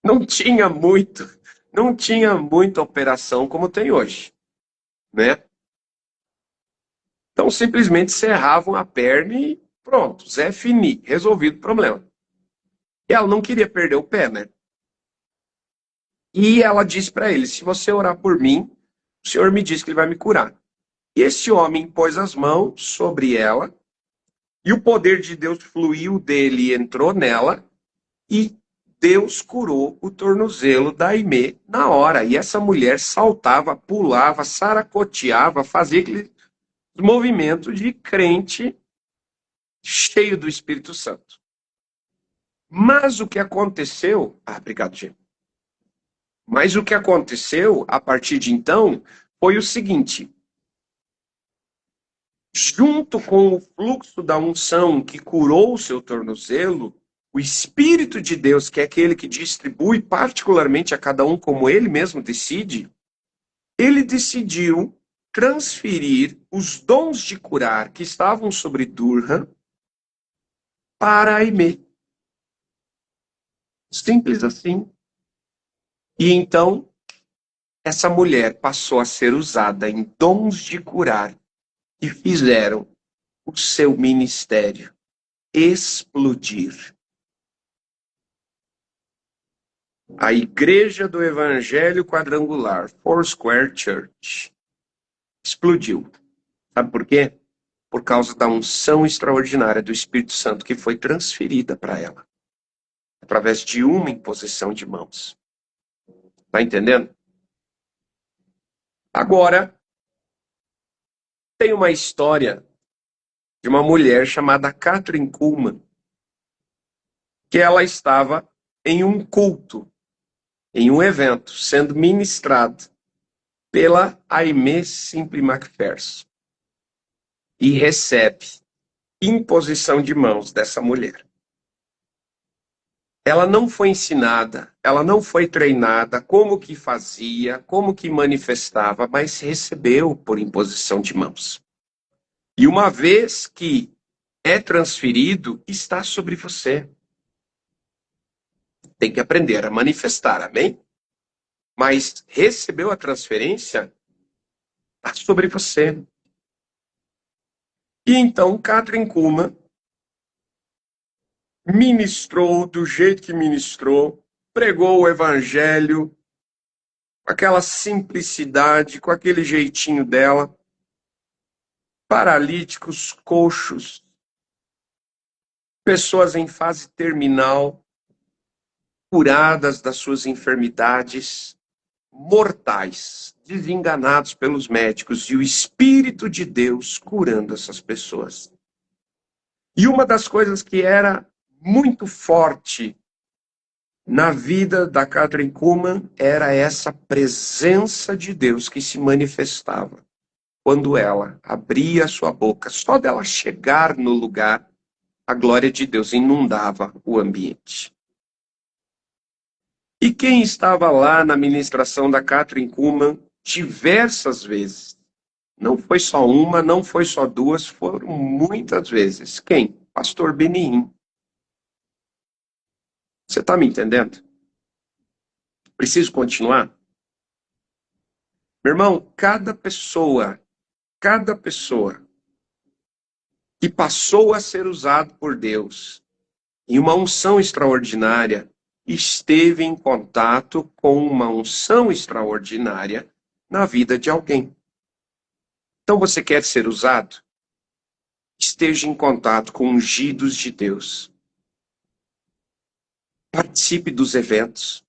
Não tinha muita operação como tem hoje, né? Então, simplesmente serravam a perna e pronto, Zé Fini, resolvido o problema. E ela não queria perder o pé, né? E ela disse para ele: se você orar por mim, o Senhor me diz que ele vai me curar. E esse homem pôs as mãos sobre ela, e o poder de Deus fluiu dele e entrou nela, e Deus curou o tornozelo da Aimee na hora. E essa mulher saltava, pulava, saracoteava, fazia aquele movimento de crente cheio do Espírito Santo. Mas o que aconteceu... obrigado, gente. Mas o que aconteceu a partir de então foi o seguinte: junto com o fluxo da unção que curou o seu tornozelo, o Espírito de Deus, que é aquele que distribui particularmente a cada um como ele mesmo decide, ele decidiu transferir os dons de curar que estavam sobre Durham para Aimee. Simples assim. E então, essa mulher passou a ser usada em dons de curar que fizeram o seu ministério explodir. A Igreja do Evangelho Quadrangular, Foursquare Church, explodiu. Sabe por quê? Por causa da unção extraordinária do Espírito Santo que foi transferida para ela, através de uma imposição de mãos. Tá entendendo? Agora, tem uma história de uma mulher chamada Kathryn Kuhlman, que ela estava em um culto, em um evento, sendo ministrado pela Aimee Simple McPherson. E recebe imposição de mãos dessa mulher. Ela não foi ensinada, ela não foi treinada como que fazia, como que manifestava, mas recebeu por imposição de mãos. E uma vez que é transferido, está sobre você. Tem que aprender a manifestar, amém? Mas recebeu a transferência, está sobre você. E então, Kathryn Kuhlman ministrou do jeito que ministrou, pregou o evangelho, com aquela simplicidade, com aquele jeitinho dela. Paralíticos, coxos, pessoas em fase terminal, curadas das suas enfermidades, mortais, desenganados pelos médicos, e o Espírito de Deus curando essas pessoas. E uma das coisas que era muito forte na vida da Kathryn Kuhlman era essa presença de Deus que se manifestava quando ela abria a sua boca. Só dela chegar no lugar, a glória de Deus inundava o ambiente. E quem estava lá na ministração da Kathryn Kuhlman diversas vezes? Não foi só uma, não foi só duas, foram muitas vezes. Quem? Pastor Benihim. Você está me entendendo? Preciso continuar? Meu irmão, cada pessoa que passou a ser usado por Deus em uma unção extraordinária, esteve em contato com uma unção extraordinária na vida de alguém. Então você quer ser usado? Esteja em contato com ungidos de Deus. Participe dos eventos.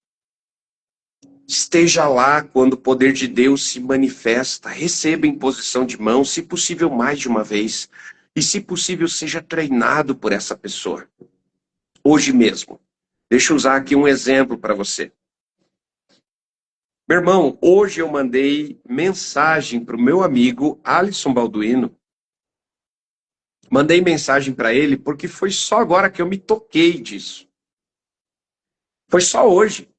Esteja lá quando o poder de Deus se manifesta. Receba imposição de mão, se possível mais de uma vez. E se possível seja treinado por essa pessoa. Hoje mesmo. Deixa eu usar aqui um exemplo para você. Meu irmão, hoje eu mandei mensagem para o meu amigo Alisson Balduino, Mandei mensagem para ele porque foi só agora que eu me toquei disso. Foi só hoje.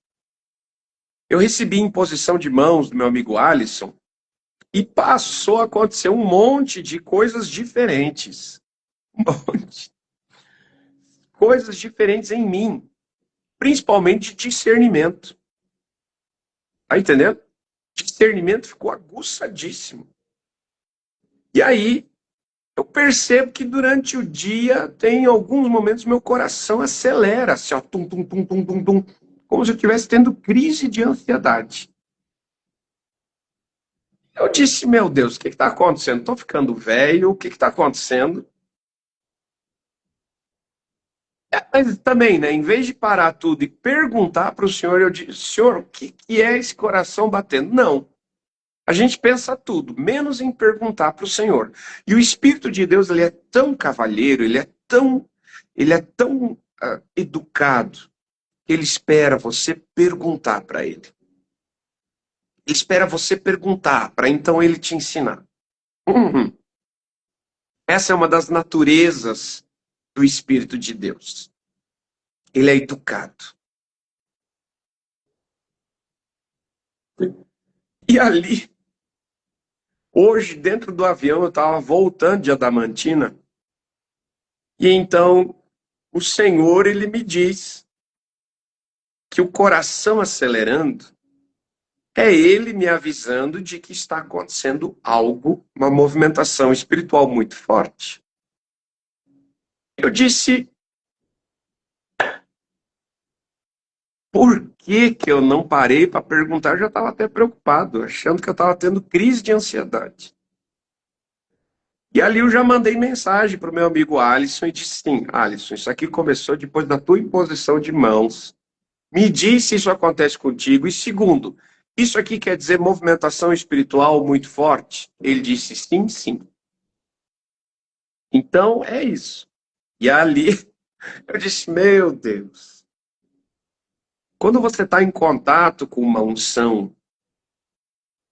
Eu recebi imposição de mãos do meu amigo Alisson e passou a acontecer um monte de coisas diferentes. Um monte. Coisas diferentes em mim. Principalmente discernimento. Tá entendendo? Discernimento ficou aguçadíssimo. E aí, eu percebo que durante o dia, tem alguns momentos, meu coração acelera, assim, ó, tum, tum, tum, tum, tum, tum, como se eu estivesse tendo crise de ansiedade. Eu disse, meu Deus, o que está acontecendo? Estou ficando velho, o que está acontecendo? Mas também, né, em vez de parar tudo e perguntar para o senhor, eu disse, senhor, o que é esse coração batendo? Não. A gente pensa tudo, menos em perguntar para o Senhor. E o Espírito de Deus, ele é tão cavalheiro, ele é tão educado, que ele espera você perguntar para ele. Ele espera você perguntar, para então ele te ensinar. Essa é uma das naturezas do Espírito de Deus. Ele é educado. E ali, hoje, dentro do avião, eu estava voltando de Adamantina, e então o Senhor, ele me diz que o coração acelerando é ele me avisando de que está acontecendo algo, uma movimentação espiritual muito forte. Eu disse, por que eu não parei para perguntar? Eu já estava até preocupado, achando que eu estava tendo crise de ansiedade. E ali eu já mandei mensagem para o meu amigo Alisson e disse assim, Alisson, isso aqui começou depois da tua imposição de mãos. Me diz se isso acontece contigo. E segundo, isso aqui quer dizer movimentação espiritual muito forte? Ele disse sim, sim. Então é isso. E ali eu disse, meu Deus. Quando você está em contato com uma unção,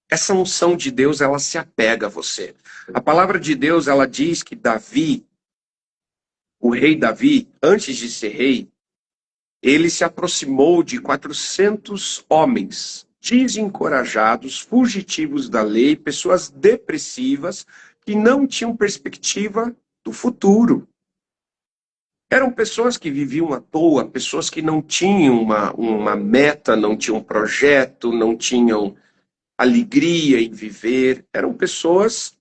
essa unção de Deus, ela se apega a você. A palavra de Deus, ela diz que Davi, o rei Davi, antes de ser rei, ele se aproximou de 400 homens desencorajados, fugitivos da lei, pessoas depressivas, que não tinham perspectiva do futuro. Eram pessoas que viviam à toa, pessoas que não tinham uma meta, não tinham um projeto, não tinham alegria em viver. Eram pessoas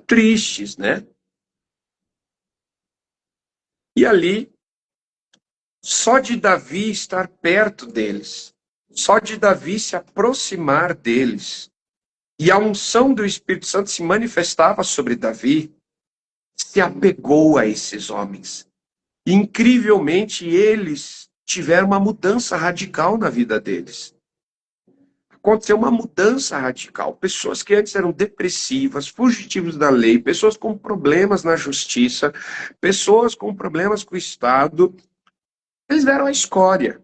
tristes, né? E ali, só de Davi estar perto deles, só de Davi se aproximar deles, e a unção do Espírito Santo se manifestava sobre Davi, se apegou a esses homens. E, incrivelmente, eles tiveram uma mudança radical na vida deles. Aconteceu uma mudança radical. Pessoas que antes eram depressivas, fugitivos da lei, pessoas com problemas na justiça, pessoas com problemas com o Estado, eles deram a escória.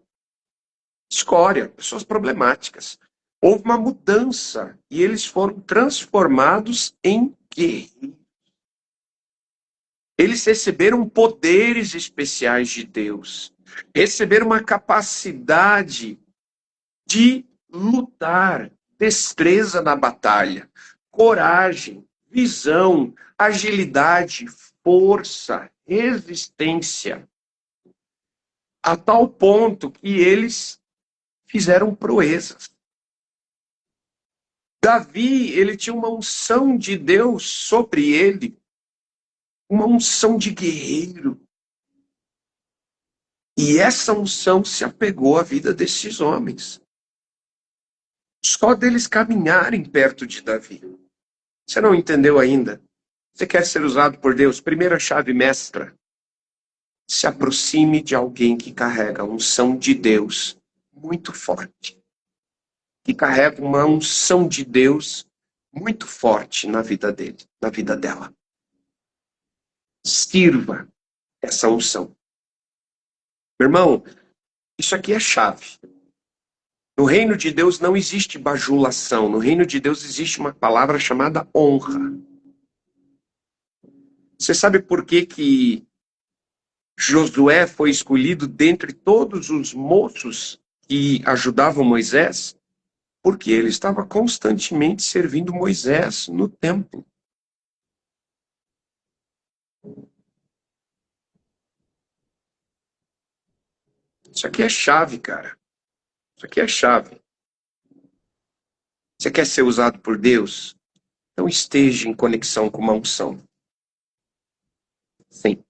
Escória, pessoas problemáticas. Houve uma mudança e eles foram transformados em guerreiros. Eles receberam poderes especiais de Deus. Receberam uma capacidade de lutar, destreza na batalha, coragem, visão, agilidade, força, resistência. A tal ponto que eles fizeram proezas. Davi, ele tinha uma unção de Deus sobre ele, uma unção de guerreiro. E essa unção se apegou à vida desses homens. Só deles caminharem perto de Davi. Você não entendeu ainda? Você quer ser usado por Deus? Primeira chave mestra. Se aproxime de alguém que carrega a unção de Deus muito forte. Que carrega uma unção de Deus muito forte na vida dele, na vida dela. Sirva essa unção. Meu irmão, isso aqui é chave. No reino de Deus não existe bajulação. No reino de Deus existe uma palavra chamada honra. Você sabe por que que Josué foi escolhido dentre todos os moços que ajudavam Moisés? Porque ele estava constantemente servindo Moisés no templo. Isso aqui é chave, cara. Isso aqui é chave. Você quer ser usado por Deus? Então esteja em conexão com uma unção. Sim.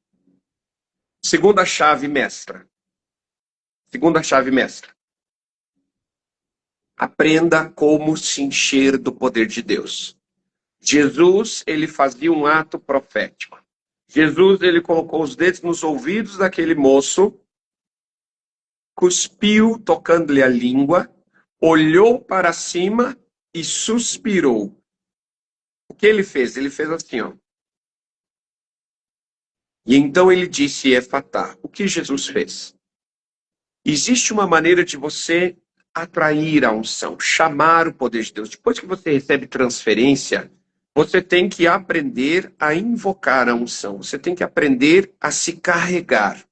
Segunda chave mestra. Segunda chave mestra. Aprenda como se encher do poder de Deus. Jesus, ele fazia um ato profético. Jesus, ele colocou os dedos nos ouvidos daquele moço, cuspiu, tocando-lhe a língua, olhou para cima e suspirou. O que ele fez? Ele fez assim, ó. E então ele disse, Efatá. O que Jesus fez? Existe uma maneira de você atrair a unção, chamar o poder de Deus. Depois que você recebe transferência, você tem que aprender a invocar a unção. Você tem que aprender a se carregar.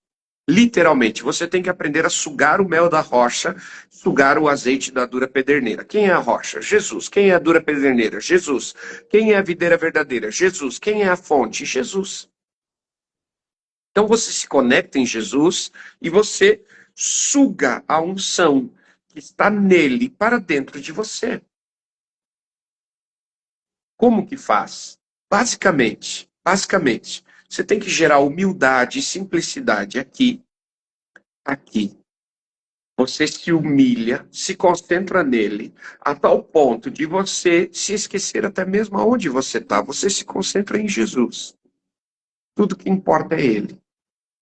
Literalmente, você tem que aprender a sugar o mel da rocha, sugar o azeite da dura pederneira. Quem é a rocha? Jesus. Quem é a dura pederneira? Jesus. Quem é a videira verdadeira? Jesus. Quem é a fonte? Jesus. Então você se conecta em Jesus e você suga a unção que está nele para dentro de você. Como que faz? Basicamente, você tem que gerar humildade e simplicidade aqui. Você se humilha, se concentra nele, a tal ponto de você se esquecer até mesmo aonde você está. Você se concentra em Jesus. Tudo que importa é ele.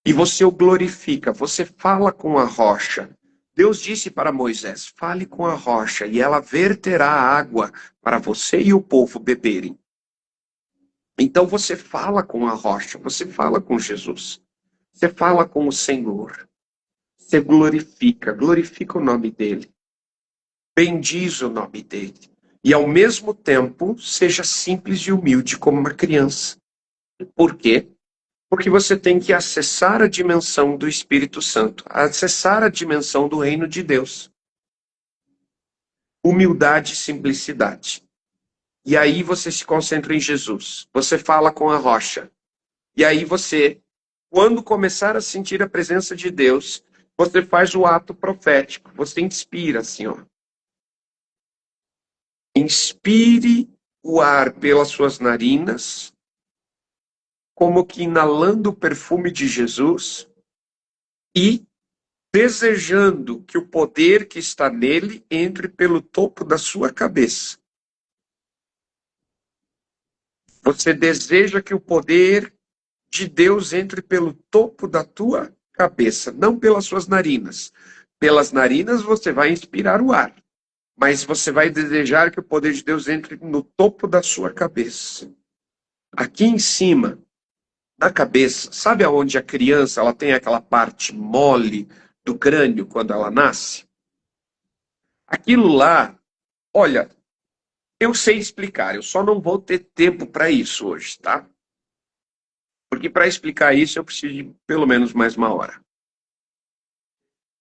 E você o glorifica, você fala com a rocha. Deus disse para Moisés, fale com a rocha e ela verterá água para você e o povo beberem. Então você fala com a rocha, você fala com Jesus. Você fala com o Senhor. Você glorifica o nome dele. Bendiz o nome dele. E ao mesmo tempo, seja simples e humilde como uma criança. Por quê? Porque você tem que acessar a dimensão do Espírito Santo, acessar a dimensão do reino de Deus. Humildade e simplicidade. E aí você se concentra em Jesus. Você fala com a rocha. E aí você, quando começar a sentir a presença de Deus, você faz o ato profético. Você inspira assim, ó. Inspire o ar pelas suas narinas, como que inalando o perfume de Jesus e desejando que o poder que está nele entre pelo topo da sua cabeça. Você deseja que o poder de Deus entre pelo topo da tua cabeça, não pelas suas narinas. Pelas narinas você vai inspirar o ar, mas você vai desejar que o poder de Deus entre no topo da sua cabeça. Aqui em cima, na cabeça, sabe aonde a criança ela tem aquela parte mole do crânio quando ela nasce? Aquilo lá, olha, eu sei explicar, eu só não vou ter tempo para isso hoje, tá? Porque para explicar isso eu preciso de pelo menos mais uma hora.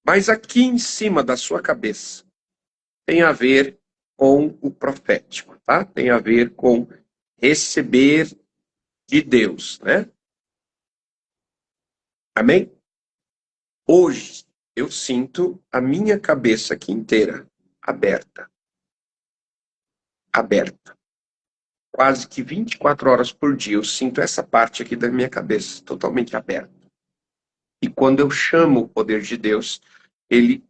Mas aqui em cima da sua cabeça tem a ver com o profético, tá? Tem a ver com receber de Deus, né? Amém? Hoje eu sinto a minha cabeça aqui inteira aberta. Aberta. Quase que 24 horas por dia eu sinto essa parte aqui da minha cabeça totalmente aberta. E quando eu chamo o poder de Deus, ele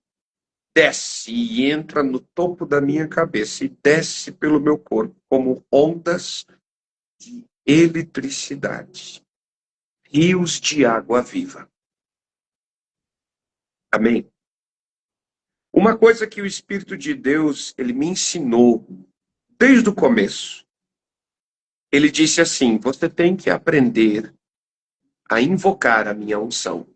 desce e entra no topo da minha cabeça e desce pelo meu corpo como ondas de eletricidade. Rios de água viva. Amém? Uma coisa que o Espírito de Deus, ele me ensinou desde o começo. Ele disse assim, você tem que aprender a invocar a minha unção.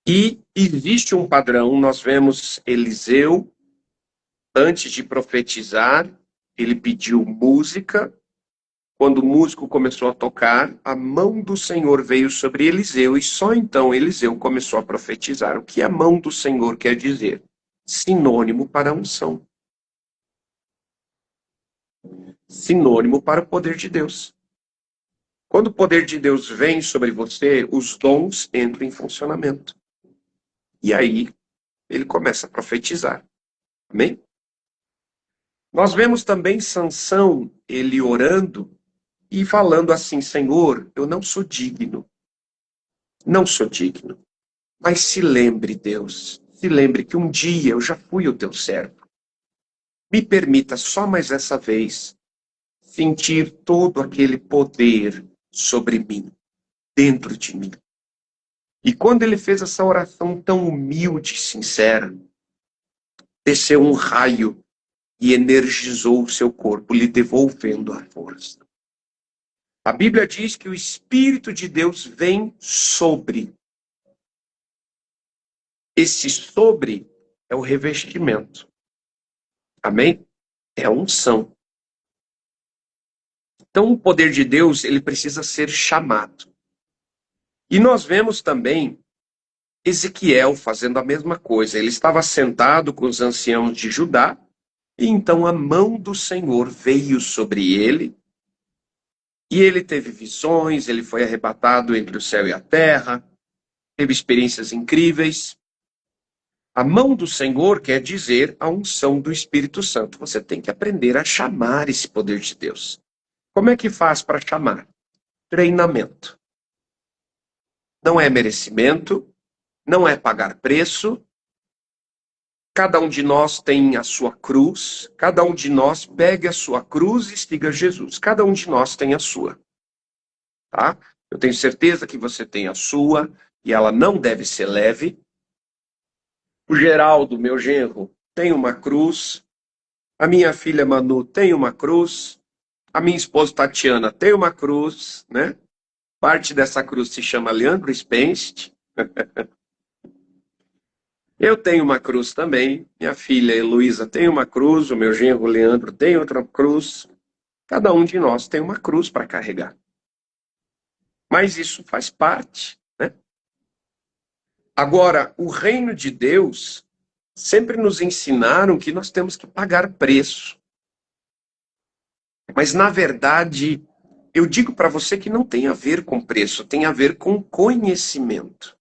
E existe um padrão, nós vemos Eliseu, antes de profetizar, ele pediu música. quando o músico começou a tocar, a mão do Senhor veio sobre Eliseu e só então Eliseu começou a profetizar. O que a mão do Senhor quer dizer? Sinônimo para unção. Sinônimo para o poder de Deus. Quando o poder de Deus vem sobre você, os dons entram em funcionamento. E aí, ele começa a profetizar. Amém? Nós vemos também Sansão, ele orando e falando assim, Senhor, eu não sou digno. Não sou digno. Mas se lembre, Deus, se lembre que um dia eu já fui o teu servo. Me permita só mais essa vez sentir todo aquele poder sobre mim, dentro de mim. E quando ele fez essa oração tão humilde e sincera, desceu um raio e energizou o seu corpo, lhe devolvendo a força. A Bíblia diz que o Espírito de Deus vem sobre. Esse sobre é o revestimento. Amém? É a unção. Então o poder de Deus, ele precisa ser chamado. E nós vemos também Ezequiel fazendo a mesma coisa. Ele estava sentado com os anciãos de Judá, e então a mão do Senhor veio sobre ele, e ele teve visões, ele foi arrebatado entre o céu e a terra, teve experiências incríveis. A mão do Senhor quer dizer a unção do Espírito Santo. Você tem que aprender a chamar esse poder de Deus. Como é que faz para chamar? Treinamento. Não é merecimento, não é pagar preço. Cada um de nós tem a sua cruz, cada um de nós pegue a sua cruz e siga Jesus. Cada um de nós tem a sua. Tá? Eu tenho certeza que você tem a sua e ela não deve ser leve. O Geraldo, meu genro, tem uma cruz. A minha filha Manu tem uma cruz. A minha esposa Tatiana tem uma cruz, né? Parte dessa cruz se chama Leandro Spence. Eu tenho uma cruz também. Minha filha Heloísa tem uma cruz. O meu genro Leandro tem outra cruz. Cada um de nós tem uma cruz para carregar. Mas isso faz parte, né? Agora, o reino de Deus sempre nos ensinaram que nós temos que pagar preço. Mas, na verdade, eu digo para você que não tem a ver com preço, tem a ver com conhecimento.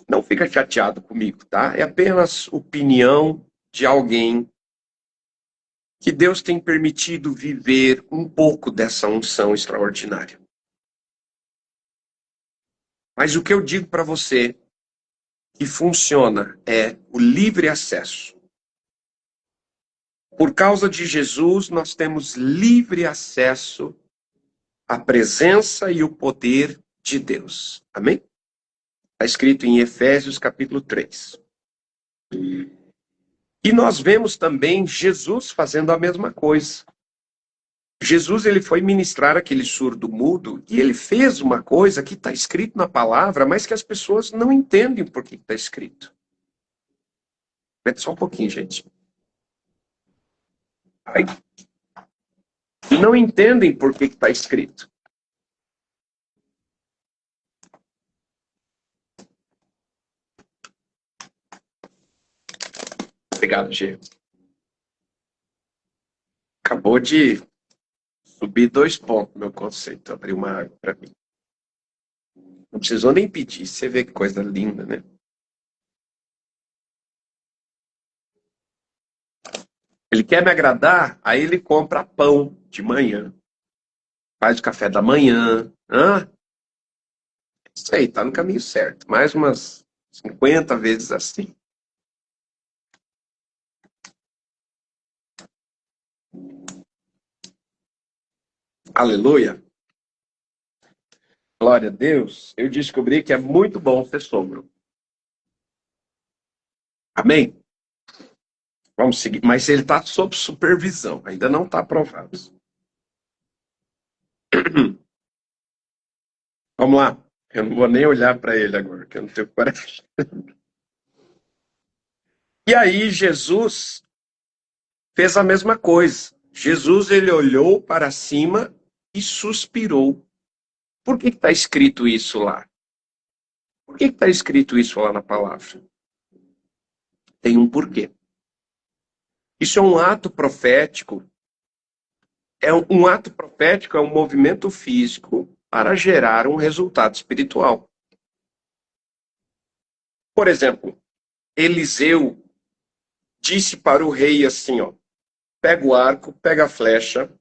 Não fica chateado comigo, tá? É apenas opinião de alguém que Deus tem permitido viver um pouco dessa unção extraordinária. Mas o que eu digo para você que funciona é o livre acesso. Por causa de Jesus, nós temos livre acesso à presença e o poder de Deus. Amém? Está escrito em Efésios capítulo 3. E nós vemos também Jesus fazendo a mesma coisa. Jesus, ele foi ministrar aquele surdo mudo e ele fez uma coisa que está escrito na palavra, mas que as pessoas não entendem por que está escrito. Espera só um pouquinho, gente. Ai. Não entendem por que está escrito. Obrigado, Gê. Acabou de subir 2 pontos meu conceito. Abriu uma água para mim. Não precisou nem pedir. Você vê que coisa linda, né? Ele quer me agradar, aí ele compra pão de manhã. Faz o café da manhã. Isso aí, tá no caminho certo. Mais umas 50 vezes assim. Aleluia. Glória a Deus. Eu descobri que é muito bom ser sogro. Amém? Vamos seguir. Mas ele está sob supervisão. Ainda não está aprovado. Vamos lá. Eu não vou nem olhar para ele agora, que eu não tenho coragem. E aí Jesus fez a mesma coisa. Jesus, ele olhou para cima e suspirou. Por que está escrito isso lá? Por que está escrito isso lá na palavra? Tem um porquê. Isso é um ato profético. Um ato profético é um movimento físico para gerar um resultado espiritual. Por exemplo, Eliseu disse para o rei assim, ó, pega o arco, pega a flecha.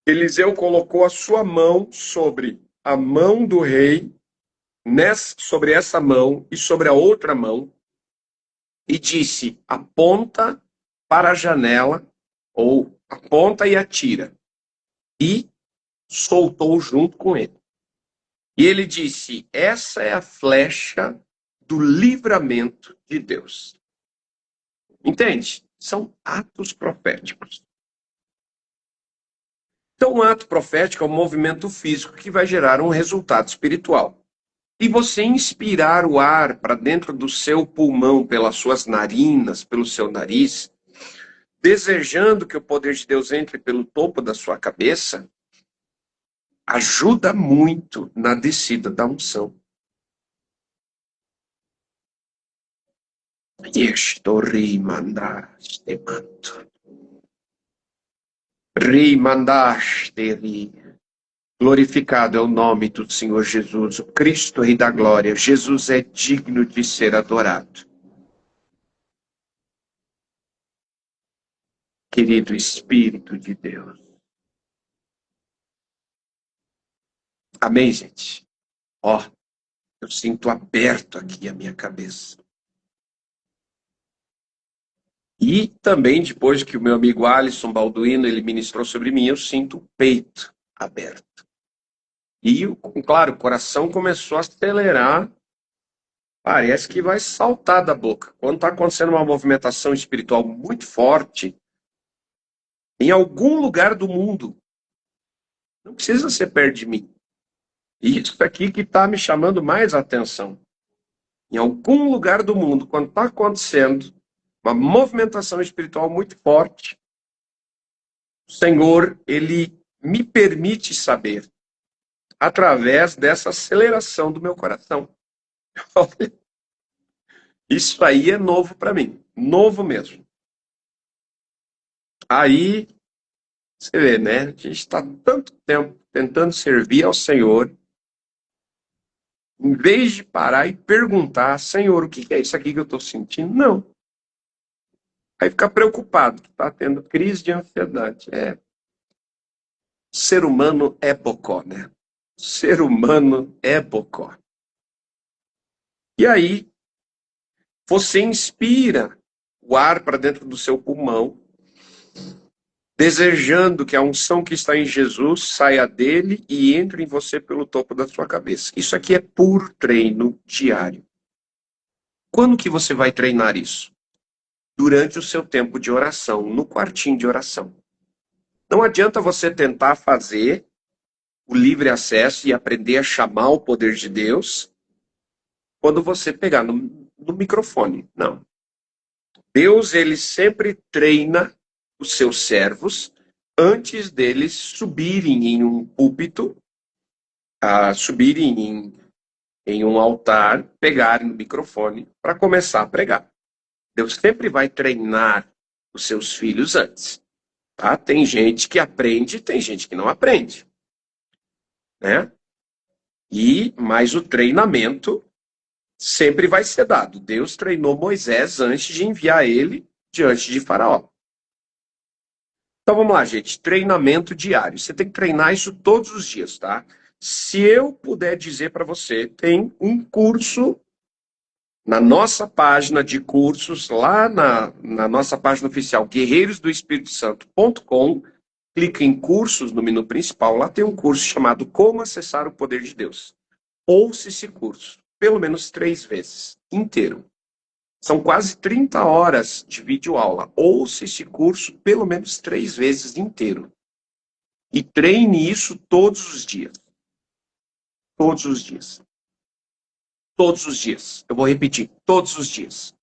Eliseu colocou a sua mão sobre a mão do rei, sobre essa mão e sobre a outra mão, e disse, aponta para a janela, ou aponta e atira. E soltou junto com ele. E ele disse, essa é a flecha do livramento de Deus. Entende? São atos proféticos. Então, um ato profético é um movimento físico que vai gerar um resultado espiritual. E você inspirar o ar para dentro do seu pulmão, pelas suas narinas, pelo seu nariz, desejando que o poder de Deus entre pelo topo da sua cabeça, ajuda muito na descida da unção. Glorificado é o nome do Senhor Jesus, o Cristo Rei da Glória. Jesus é digno de ser adorado. Querido Espírito de Deus. Amém, gente? Ó, eu sinto aberto aqui a minha cabeça. E também, depois que o meu amigo Alisson Balduino, ele ministrou sobre mim, eu sinto o peito aberto. E, claro, o coração começou a acelerar. Parece que vai saltar da boca. Quando está acontecendo uma movimentação espiritual muito forte, em algum lugar do mundo, não precisa ser perto de mim. E isso aqui que está me chamando mais a atenção. Em algum lugar do mundo, quando está acontecendo uma movimentação espiritual muito forte, o Senhor, ele me permite saber através dessa aceleração do meu coração. Isso aí é novo para mim, novo mesmo. Aí, você vê, né? A gente está tanto tempo tentando servir ao Senhor, em vez de parar e perguntar, Senhor, o que é isso aqui que eu estou sentindo? Não. Aí fica preocupado, que está tendo crise de ansiedade. Ser humano é bocó, né? Ser humano é bocó. E aí, você inspira o ar para dentro do seu pulmão, desejando que a unção que está em Jesus saia dele e entre em você pelo topo da sua cabeça. Isso aqui é puro treino diário. Quando que você vai treinar isso? Durante o seu tempo de oração, no quartinho de oração. Não adianta você tentar fazer o livre acesso e aprender a chamar o poder de Deus quando você pegar no microfone. Não. Deus, ele sempre treina os seus servos antes deles subirem em um púlpito, subirem em um altar, pegarem no microfone para começar a pregar. Deus sempre vai treinar os seus filhos antes. Tá? Tem gente que aprende, tem gente que não aprende. Né? Mas o treinamento sempre vai ser dado. Deus treinou Moisés antes de enviar ele diante de Faraó. Então vamos lá, gente. Treinamento diário. Você tem que treinar isso todos os dias, tá? Se eu puder dizer para você, tem um curso na nossa página de cursos, lá na nossa página oficial, guerreirosdoespiritosanto.com, clica em cursos no menu principal, lá tem um curso chamado Como Acessar o Poder de Deus. Ouça esse curso, pelo menos 3 vezes, inteiro. São quase 30 horas de videoaula. Ouça esse curso pelo menos 3 vezes inteiro. E treine isso todos os dias. Todos os dias. Todos os dias. Eu vou repetir, todos os dias.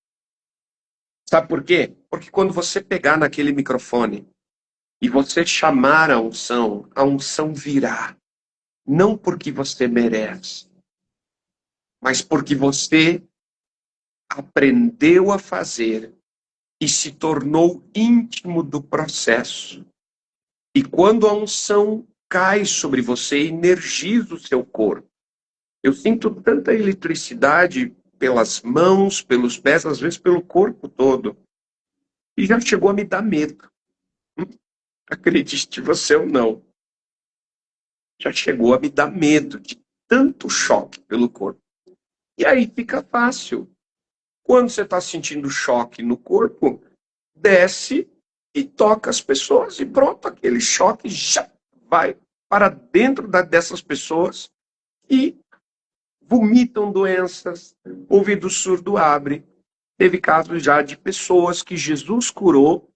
Sabe por quê? Porque quando você pegar naquele microfone e você chamar a unção virá. Não porque você merece, mas porque você aprendeu a fazer e se tornou íntimo do processo. E quando a unção cai sobre você, energiza o seu corpo. Eu sinto tanta eletricidade pelas mãos, pelos pés, às vezes pelo corpo todo. E já chegou a me dar medo. Acredite você ou não. Já chegou a me dar medo de tanto choque pelo corpo. E aí fica fácil. Quando você está sentindo choque no corpo, desce e toca as pessoas e pronto, aquele choque já vai para dentro dessas pessoas e vomitam doenças, ouvido surdo abre. Teve casos já de pessoas que Jesus curou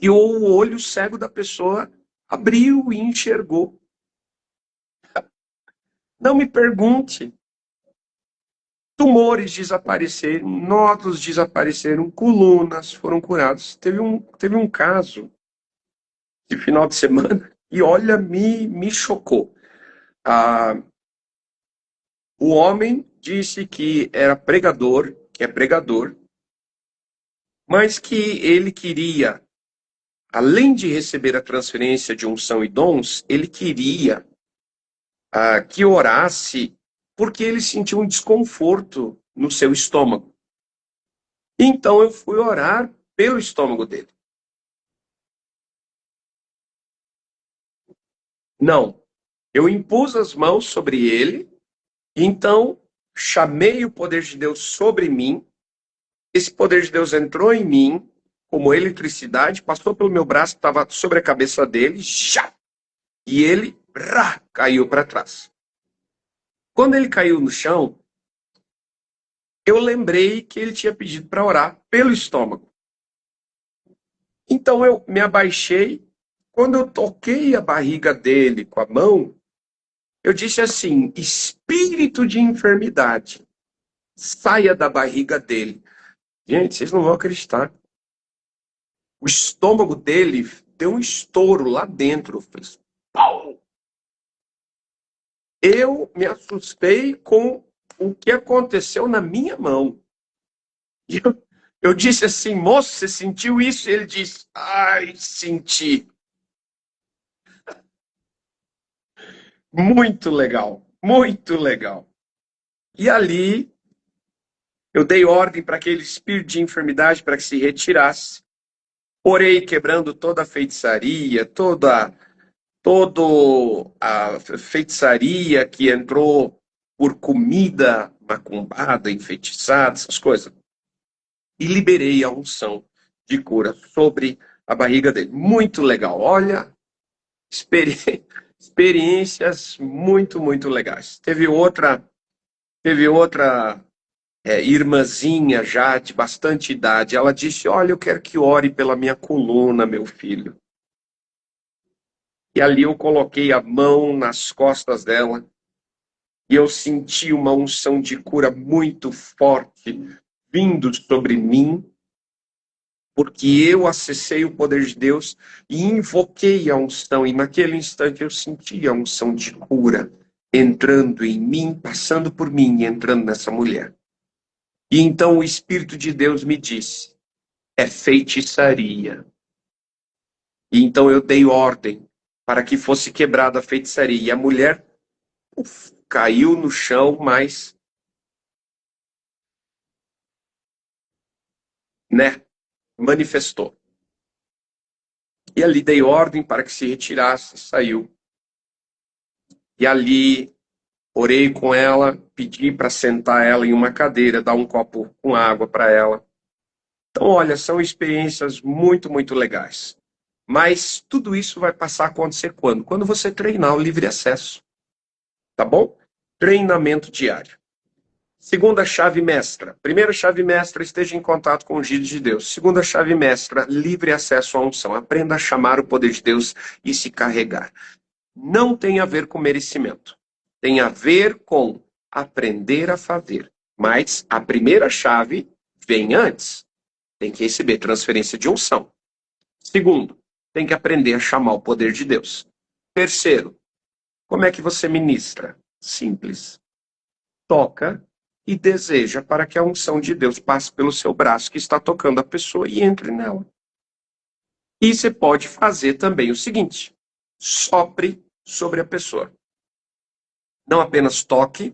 e o olho cego da pessoa abriu e enxergou. Não me pergunte. Tumores desapareceram, nódulos desapareceram, colunas foram curadas. Teve um caso de final de semana e olha, me chocou. O homem disse que era pregador, que é pregador, mas que ele queria, além de receber a transferência de unção e dons, ele queria que orasse porque ele sentiu um desconforto no seu estômago. Então eu fui orar pelo estômago dele. Não, eu impus as mãos sobre ele, então chamei o poder de Deus sobre mim, esse poder de Deus entrou em mim, como eletricidade, passou pelo meu braço, estava sobre a cabeça dele, já, e ele caiu para trás. Quando ele caiu no chão, eu lembrei que ele tinha pedido para orar pelo estômago. Então eu me abaixei, quando eu toquei a barriga dele com a mão, eu disse assim: espírito de enfermidade, saia da barriga dele. Gente, vocês não vão acreditar. O estômago dele deu um estouro lá dentro. Fez pau! Eu me assustei com o que aconteceu na minha mão. E eu disse assim: moço, você sentiu isso? Ele disse: ai, senti. Muito legal, muito legal. E ali eu dei ordem para aquele espírito de enfermidade para que se retirasse. Orei quebrando toda a feitiçaria, toda a feitiçaria que entrou por comida macumbada, enfeitiçada, essas coisas. E liberei a unção de cura sobre a barriga dele. Muito legal. Olha, experiências muito, muito legais. Teve outra irmãzinha já de bastante idade. Ela disse: olha, eu quero que ore pela minha coluna, meu filho. E ali eu coloquei a mão nas costas dela e eu senti uma unção de cura muito forte vindo sobre mim, porque eu acessei o poder de Deus e invoquei a unção, e naquele instante eu senti a unção de cura entrando em mim, passando por mim e entrando nessa mulher. E então o Espírito de Deus me disse: é feitiçaria. E então eu dei ordem para que fosse quebrada a feitiçaria. E a mulher caiu no chão, mas manifestou. E ali dei ordem para que se retirasse, saiu. E ali orei com ela, pedi para sentar ela em uma cadeira, dar um copo com água para ela. Então, olha, são experiências muito, muito legais. Mas tudo isso vai passar a acontecer quando? Quando você treinar o livre acesso. Tá bom? Treinamento diário. Segunda chave mestra. Primeira chave mestra, esteja em contato com o ungido de Deus. Segunda chave mestra, livre acesso à unção. Aprenda a chamar o poder de Deus e se carregar. Não tem a ver com merecimento. Tem a ver com aprender a fazer. Mas a primeira chave vem antes. tem que receber transferência de unção. Segundo, tem que aprender a chamar o poder de Deus. Terceiro, como é que você ministra? Simples. Toca e deseja para que a unção de Deus passe pelo seu braço que está tocando a pessoa e entre nela. E você pode fazer também o seguinte: sopre sobre a pessoa. Não apenas toque,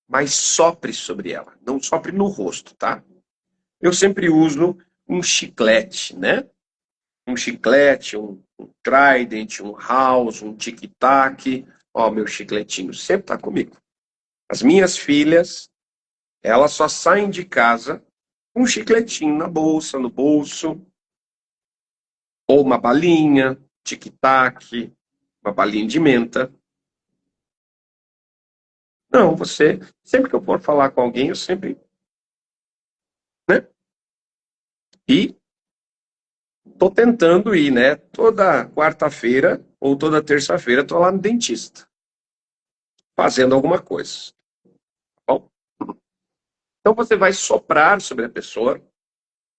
mas sopre sobre ela. Não sopre no rosto, tá? Eu sempre uso um chiclete, né? Um chiclete, um Trident, um House, um tic-tac. Ó, meu chicletinho sempre tá comigo. As minhas filhas, elas só saem de casa com um chicletinho na bolsa, no bolso, ou uma balinha, tic-tac, uma balinha de menta. Não, você, sempre que eu for falar com alguém, eu sempre, né? E tô tentando ir, né? Toda quarta-feira ou toda terça-feira tô lá no dentista, fazendo alguma coisa. Bom, então você vai soprar sobre a pessoa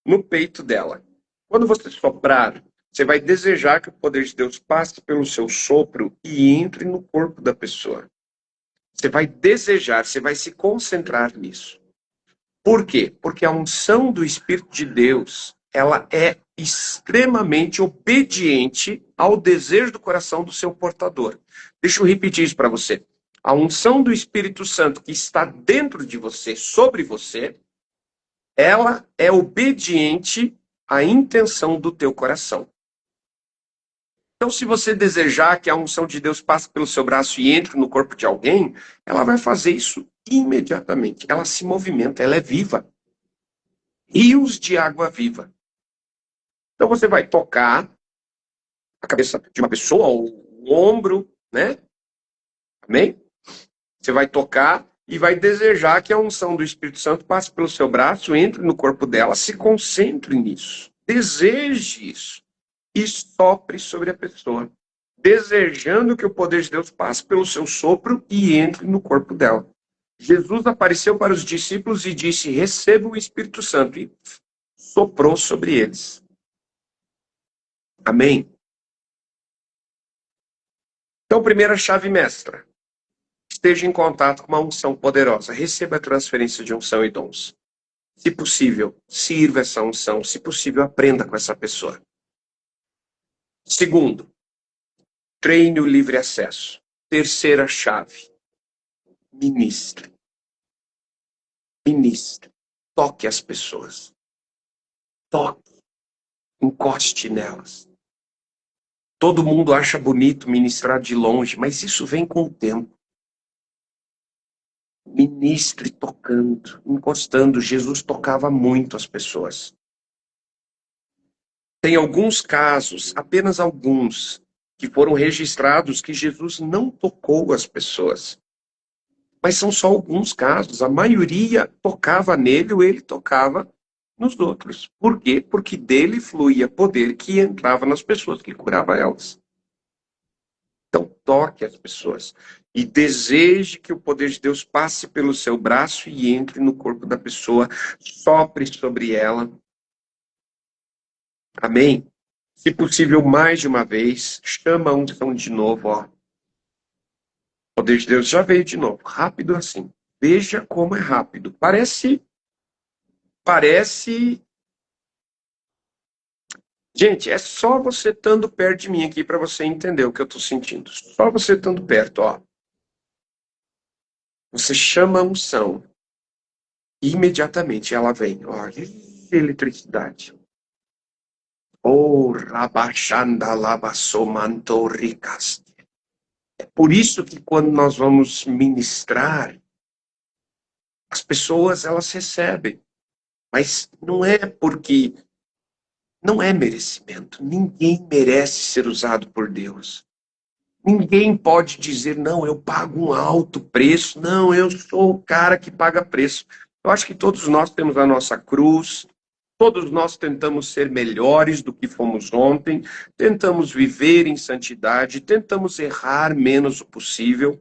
no peito dela. Quando você soprar, você vai desejar que o poder de Deus passe pelo seu sopro e entre no corpo da pessoa. Você vai desejar, você vai se concentrar nisso. Por quê? Porque a unção do Espírito de Deus, ela é extremamente obediente ao desejo do coração do seu portador. Deixa eu repetir isso para você. A unção do Espírito Santo que está dentro de você, sobre você, ela é obediente à intenção do teu coração. Então, se você desejar que a unção de Deus passe pelo seu braço e entre no corpo de alguém, ela vai fazer isso imediatamente. Ela se movimenta, ela é viva. Rios de água viva. Então, você vai tocar a cabeça de uma pessoa, ou o ombro, né? Amém? Você vai tocar e vai desejar que a unção do Espírito Santo passe pelo seu braço, entre no corpo dela, se concentre nisso. Deseje isso. E sopre sobre a pessoa, desejando que o poder de Deus passe pelo seu sopro e entre no corpo dela. Jesus apareceu para os discípulos e disse: recebam o Espírito Santo, e soprou sobre eles. Amém? Então, primeira chave mestra: esteja em contato com uma unção poderosa, receba a transferência de unção e dons. Se possível, sirva essa unção, se possível, aprenda com essa pessoa. Segundo, treine o livre acesso. Terceira chave, ministre. Ministre. Toque as pessoas. Toque. Encoste nelas. Todo mundo acha bonito ministrar de longe, mas isso vem com o tempo. Ministre tocando, encostando. Jesus tocava muito as pessoas. Tem alguns casos, apenas alguns, que foram registrados que Jesus não tocou as pessoas. Mas são só alguns casos. A maioria tocava nele ou ele tocava nos outros. Por quê? Porque dele fluía poder que entrava nas pessoas, que curava elas. Então, toque as pessoas. E deseje que o poder de Deus passe pelo seu braço e entre no corpo da pessoa. Sopre sobre ela. Amém? Se possível, mais de uma vez, chama a unção de novo, ó. O poder de Deus já veio de novo, rápido assim. Veja como é rápido. Parece... Gente, é só você estando perto de mim aqui para você entender o que eu estou sentindo. Só você estando perto, ó. Você chama a unção. E imediatamente ela vem. Ó, eletricidade. Oh, rabachanda labassomantoricas. É por isso que quando nós vamos ministrar, as pessoas, elas recebem. Mas não é porque... Não é merecimento. Ninguém merece ser usado por Deus. Ninguém pode dizer, não, eu pago um alto preço. Não, eu sou o cara que paga preço. Eu acho que todos nós temos a nossa cruz. Todos nós tentamos ser melhores do que fomos ontem. Tentamos viver em santidade. Tentamos errar menos o possível.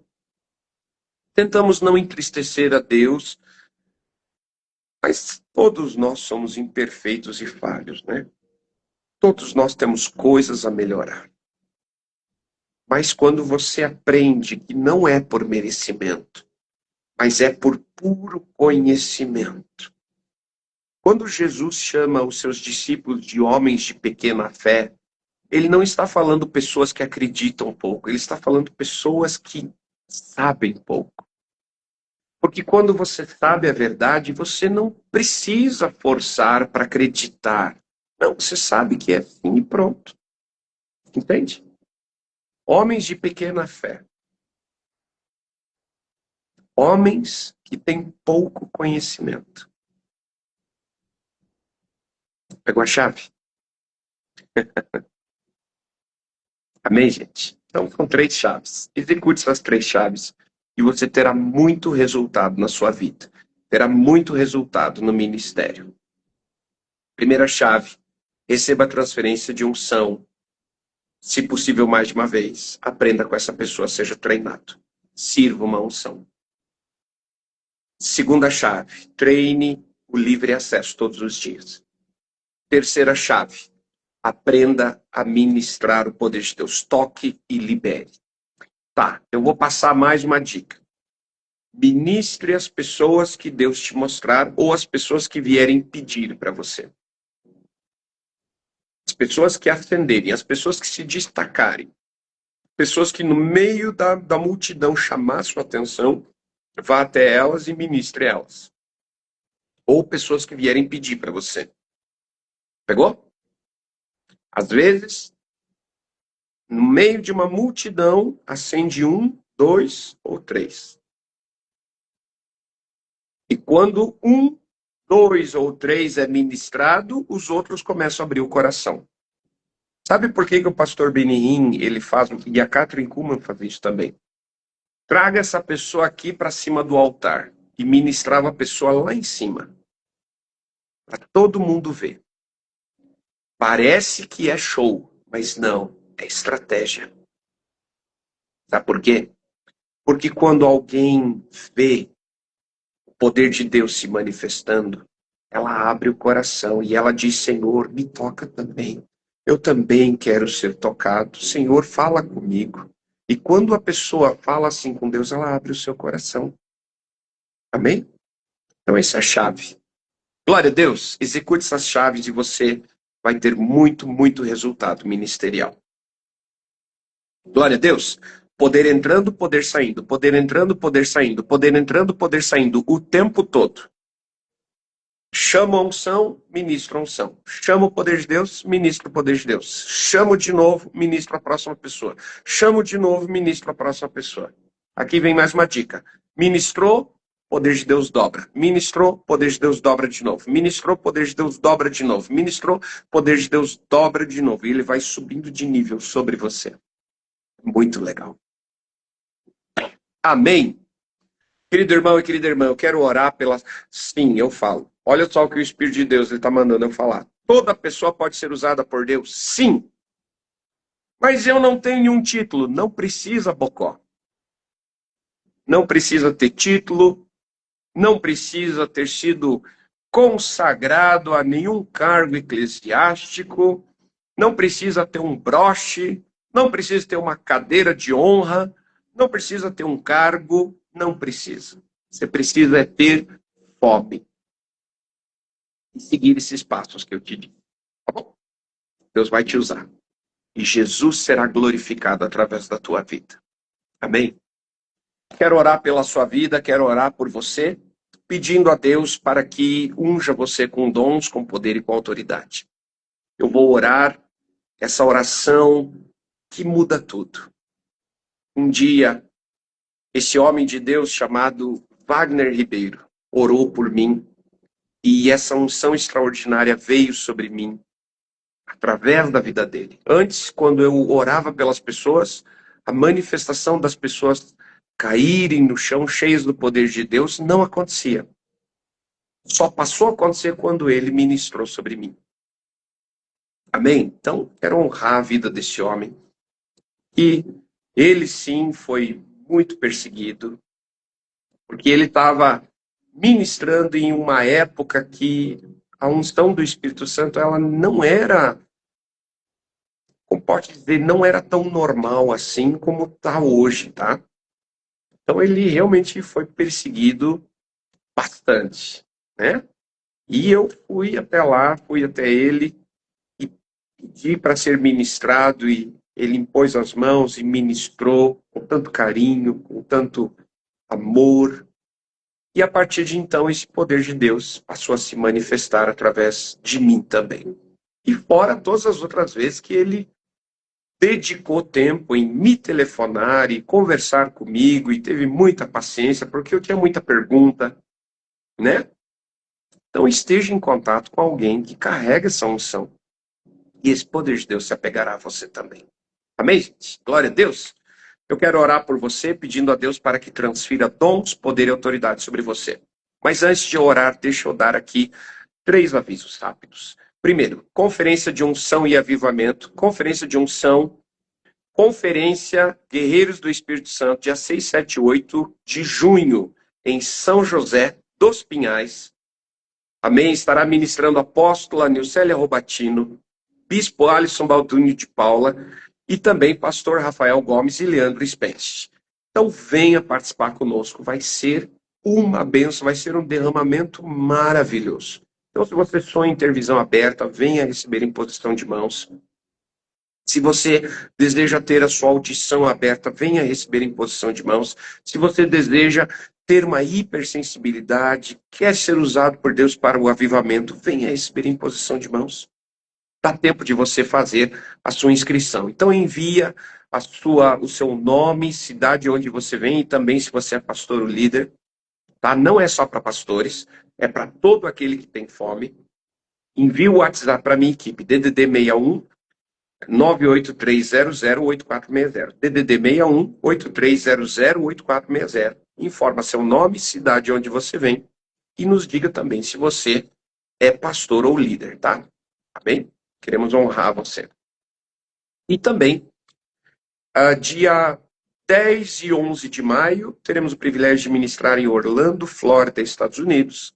Tentamos não entristecer a Deus. Mas todos nós somos imperfeitos e falhos, né? Todos nós temos coisas a melhorar. Mas quando você aprende que não é por merecimento, mas é por puro conhecimento. Quando Jesus chama os seus discípulos de homens de pequena fé, ele não está falando pessoas que acreditam pouco, ele está falando pessoas que sabem pouco. Porque quando você sabe a verdade, você não precisa forçar para acreditar. Não, você sabe que é assim e pronto. Entende? Homens de pequena fé. Homens que têm pouco conhecimento. Pegou a chave? Amém, gente? Então, são 3 chaves. Execute essas 3 chaves e você terá muito resultado na sua vida. Terá muito resultado no ministério. Primeira chave, receba a transferência de unção. Se possível, mais de uma vez. Aprenda com essa pessoa, seja treinado. Sirva uma unção. Segunda chave, treine o livre acesso todos os dias. Terceira chave, aprenda a ministrar o poder de Deus. Toque e libere. Tá, eu vou passar mais uma dica. Ministre as pessoas que Deus te mostrar ou as pessoas que vierem pedir para você. As pessoas que ascenderem, as pessoas que se destacarem. Pessoas que no meio da multidão chamar sua atenção, vá até elas e ministre elas. Ou pessoas que vierem pedir para você. Pegou? Às vezes, no meio de uma multidão, acende 1, 2 ou 3. E quando 1, 2 ou 3 é ministrado, os outros começam a abrir o coração. Sabe por que o pastor Benihim, ele faz, e a Catherine Kuhlman faz isso também? Traga essa pessoa aqui para cima do altar e ministrava a pessoa lá em cima. Para todo mundo ver. Parece que é show, mas não, é estratégia. Sabe por quê? Porque quando alguém vê o poder de Deus se manifestando, ela abre o coração e ela diz, Senhor, me toca também. Eu também quero ser tocado. Senhor, fala comigo. E quando a pessoa fala assim com Deus, ela abre o seu coração. Amém? Então essa é a chave. Glória a Deus. Execute essas chaves e você vai ter muito, muito resultado ministerial. Glória a Deus. Poder entrando, poder saindo. Poder entrando, poder saindo. Poder entrando, poder saindo. O tempo todo. Chama a unção, ministra a unção. Chama o poder de Deus, ministra o poder de Deus. Chamo de novo, ministra a próxima pessoa. Chamo de novo, ministra a próxima pessoa. Aqui vem mais uma dica. Ministrou, poder de Deus dobra. Ministrou, poder de Deus dobra de novo. Ministrou, poder de Deus dobra de novo. Ministrou, poder de Deus dobra de novo. E ele vai subindo de nível sobre você. Muito legal. Amém. Querido irmão e querida irmã, eu quero orar pela... Sim, eu falo. Olha só o que o Espírito de Deus está mandando eu falar. Toda pessoa pode ser usada por Deus? Sim. Mas eu não tenho nenhum título. Não precisa, Bocó. Não precisa ter título. Não precisa ter sido consagrado a nenhum cargo eclesiástico. Não precisa ter um broche. Não precisa ter uma cadeira de honra. Não precisa ter um cargo. Não precisa. Você precisa ter fome. E seguir esses passos que eu te digo. Tá bom? Deus vai te usar. E Jesus será glorificado através da tua vida. Amém? Quero orar pela sua vida, quero orar por você, pedindo a Deus para que unja você com dons, com poder e com autoridade. Eu vou orar essa oração que muda tudo. Um dia, esse homem de Deus chamado Wagner Ribeiro orou por mim e essa unção extraordinária veio sobre mim através da vida dele. Antes, quando eu orava pelas pessoas, a manifestação das pessoas caírem no chão cheias do poder de Deus não acontecia. Só passou a acontecer quando ele ministrou sobre mim. Amém? Então, quero honrar a vida desse homem. E ele sim foi muito perseguido, porque ele estava ministrando em uma época que a unção do Espírito Santo, ela não era, como pode dizer, não era tão normal assim como está hoje, tá? Então ele realmente foi perseguido bastante, né? E eu fui até lá, fui até ele e pedi para ser ministrado e ele impôs as mãos e ministrou com tanto carinho, com tanto amor. E a partir de então, esse poder de Deus passou a se manifestar através de mim também. E fora todas as outras vezes que ele dedicou tempo em me telefonar e conversar comigo e teve muita paciência, porque eu tinha muita pergunta, né? Então esteja em contato com alguém que carrega essa unção. E esse poder de Deus se apegará a você também. Amém, gente? Glória a Deus. Eu quero orar por você, pedindo a Deus para que transfira dons, poder e autoridade sobre você. Mas antes de orar, deixa eu dar aqui 3 avisos rápidos. Primeiro, conferência de unção e avivamento. Conferência de unção, conferência Guerreiros do Espírito Santo, dia 6, 7 e 8 de junho, em São José dos Pinhais. Amém? Estará ministrando a apóstola Nilcélia Robatino, bispo Alisson Baldunho de Paula, e também pastor Rafael Gomes e Leandro Spence. Então venha participar conosco, vai ser uma bênção, vai ser um derramamento maravilhoso. Então se você sonha em ter visão aberta, venha receber imposição de mãos. Se você deseja ter a sua audição aberta, venha receber imposição de mãos. Se você deseja ter uma hipersensibilidade, quer ser usado por Deus para o avivamento, venha receber imposição de mãos. Dá tempo de você fazer a sua inscrição. Então envia o seu nome, cidade onde você vem e também se você é pastor ou líder. Tá? Não é só para pastores, é para todo aquele que tem fome. Envie o WhatsApp para a minha equipe, DDD 61 983008460. DDD 61 83008460. Informa seu nome, cidade onde você vem e nos diga também se você é pastor ou líder, tá? Tá bem? Queremos honrar você. E também, dia 10 e 11 de maio, teremos o privilégio de ministrar em Orlando, Flórida, Estados Unidos.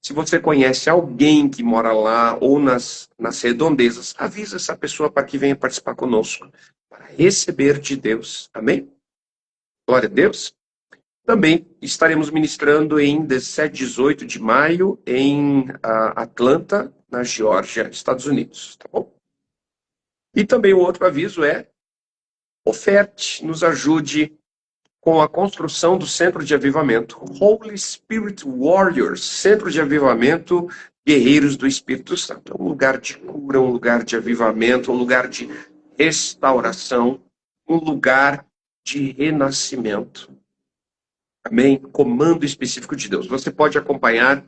Se você conhece alguém que mora lá ou nas redondezas, avisa essa pessoa para que venha participar conosco, para receber de Deus. Amém? Glória a Deus. Também estaremos ministrando em 17 e 18 de maio em Atlanta, na Geórgia, Estados Unidos, tá bom? E também o outro aviso é: oferte, nos ajude com a construção do Centro de Avivamento, Holy Spirit Warriors, Centro de Avivamento, Guerreiros do Espírito Santo. É um lugar de cura, um lugar de avivamento, um lugar de restauração, um lugar de renascimento. Amém? Comando específico de Deus. Você pode acompanhar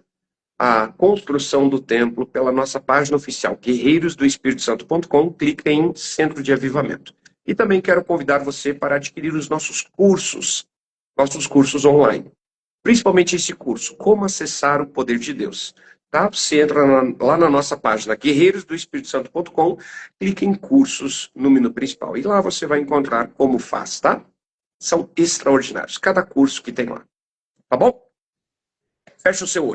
a construção do templo pela nossa página oficial, guerreirosdoespiritosanto.com, clica em Centro de Avivamento. E também quero convidar você para adquirir os nossos cursos online. Principalmente esse curso, Como Acessar o Poder de Deus. Tá? Você entra lá na nossa página, guerreirosdoespiritosanto.com, clica em cursos no menu principal. E lá você vai encontrar como faz, tá? São extraordinários, cada curso que tem lá. Tá bom? Fecha o seu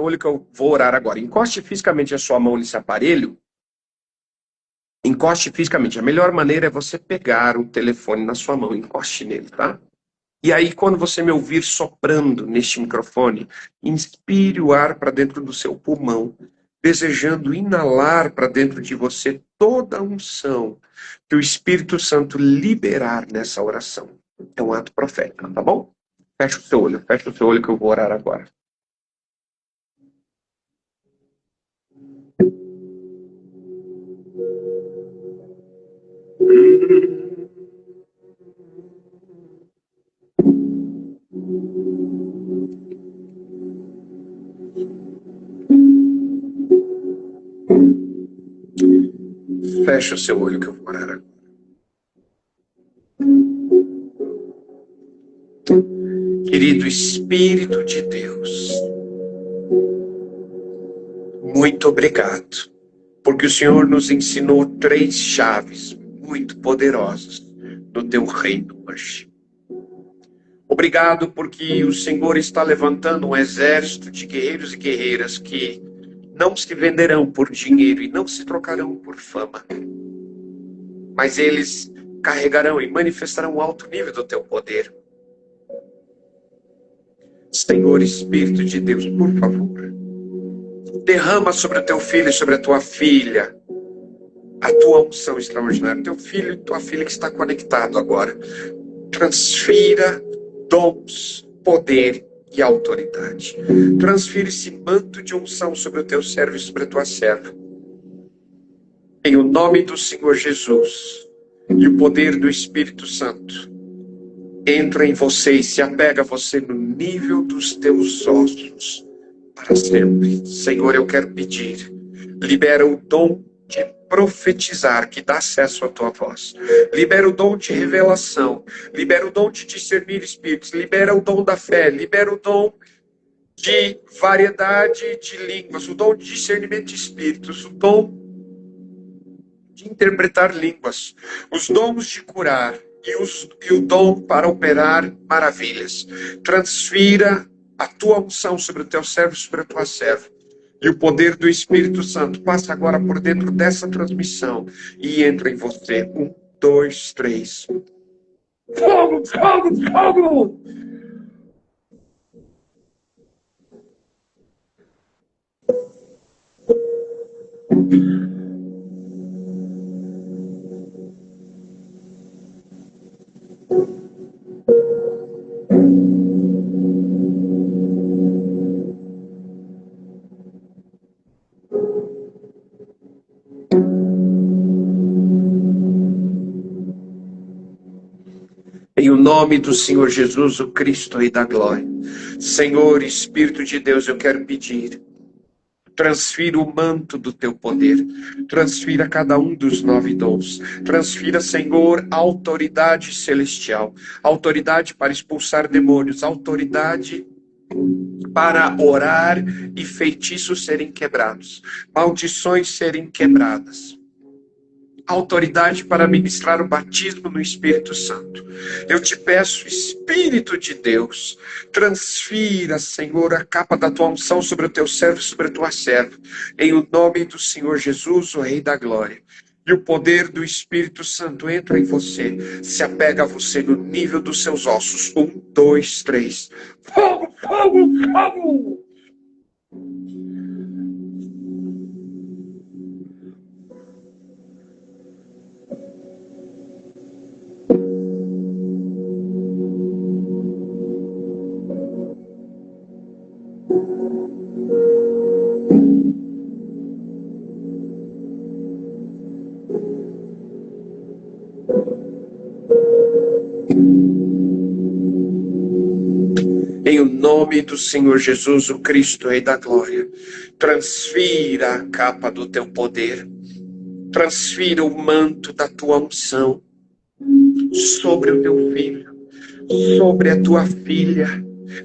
olho que eu vou orar agora. Encoste fisicamente a sua mão nesse aparelho. Encoste fisicamente. A melhor maneira é você pegar o telefone na sua mão, encoste nele, tá? E aí, quando você me ouvir soprando neste microfone, inspire o ar para dentro do seu pulmão, desejando inalar para dentro de você toda a unção que o Espírito Santo liberar nessa oração. É um ato profético, tá bom? Fecha o seu olho que eu vou orar agora. Fecha o seu olho que eu vou orar agora. Querido Espírito de Deus, muito obrigado, porque o Senhor nos ensinou 3 chaves muito poderosas no teu reino hoje. Obrigado porque o Senhor está levantando um exército de guerreiros e guerreiras que não se venderão por dinheiro e não se trocarão por fama, mas eles carregarão e manifestarão o alto nível do teu poder. Senhor Espírito de Deus, por favor, derrama sobre o teu filho e sobre a tua filha a tua unção extraordinária. Teu filho e tua filha que está conectado agora, transfira dons, poder e autoridade. Transfira esse manto de unção sobre o teu servo e sobre a tua serva. Em o nome do Senhor Jesus e o poder do Espírito Santo, entra em você e se apega a você no nível dos teus ossos para sempre. Senhor, eu quero pedir, libera o dom de profetizar, que dá acesso à tua voz. Libera o dom de revelação. Libera o dom de discernir espíritos. Libera o dom da fé. Libera o dom de variedade de línguas. O dom de discernimento de espíritos. O dom de interpretar línguas. Os dons de curar. E o dom para operar maravilhas. Transfira a tua unção sobre o teu servo e sobre a tua serva. E o poder do Espírito Santo passa agora por dentro dessa transmissão e entra em você. 1, 2, 3. Fogo, fogo, fogo! Em o nome do Senhor Jesus, o Cristo, Rei da Glória. Senhor, Espírito de Deus, eu quero pedir, transfira o manto do teu poder, transfira cada um dos 9 dons, transfira, Senhor, autoridade celestial, autoridade para expulsar demônios, autoridade para orar e feitiços serem quebrados, maldições serem quebradas. Autoridade para ministrar o batismo no Espírito Santo. Eu te peço, Espírito de Deus, transfira, Senhor, a capa da tua unção sobre o teu servo e sobre a tua serva, em o nome do Senhor Jesus, o Rei da Glória. E o poder do Espírito Santo entra em você, se apega a você no nível dos seus ossos. 1, 2, 3. Fogo, fogo, fogo! Em o nome do Senhor Jesus, o Cristo, Rei da Glória, transfira a capa do teu poder, transfira o manto da tua unção sobre o teu filho, sobre a tua filha,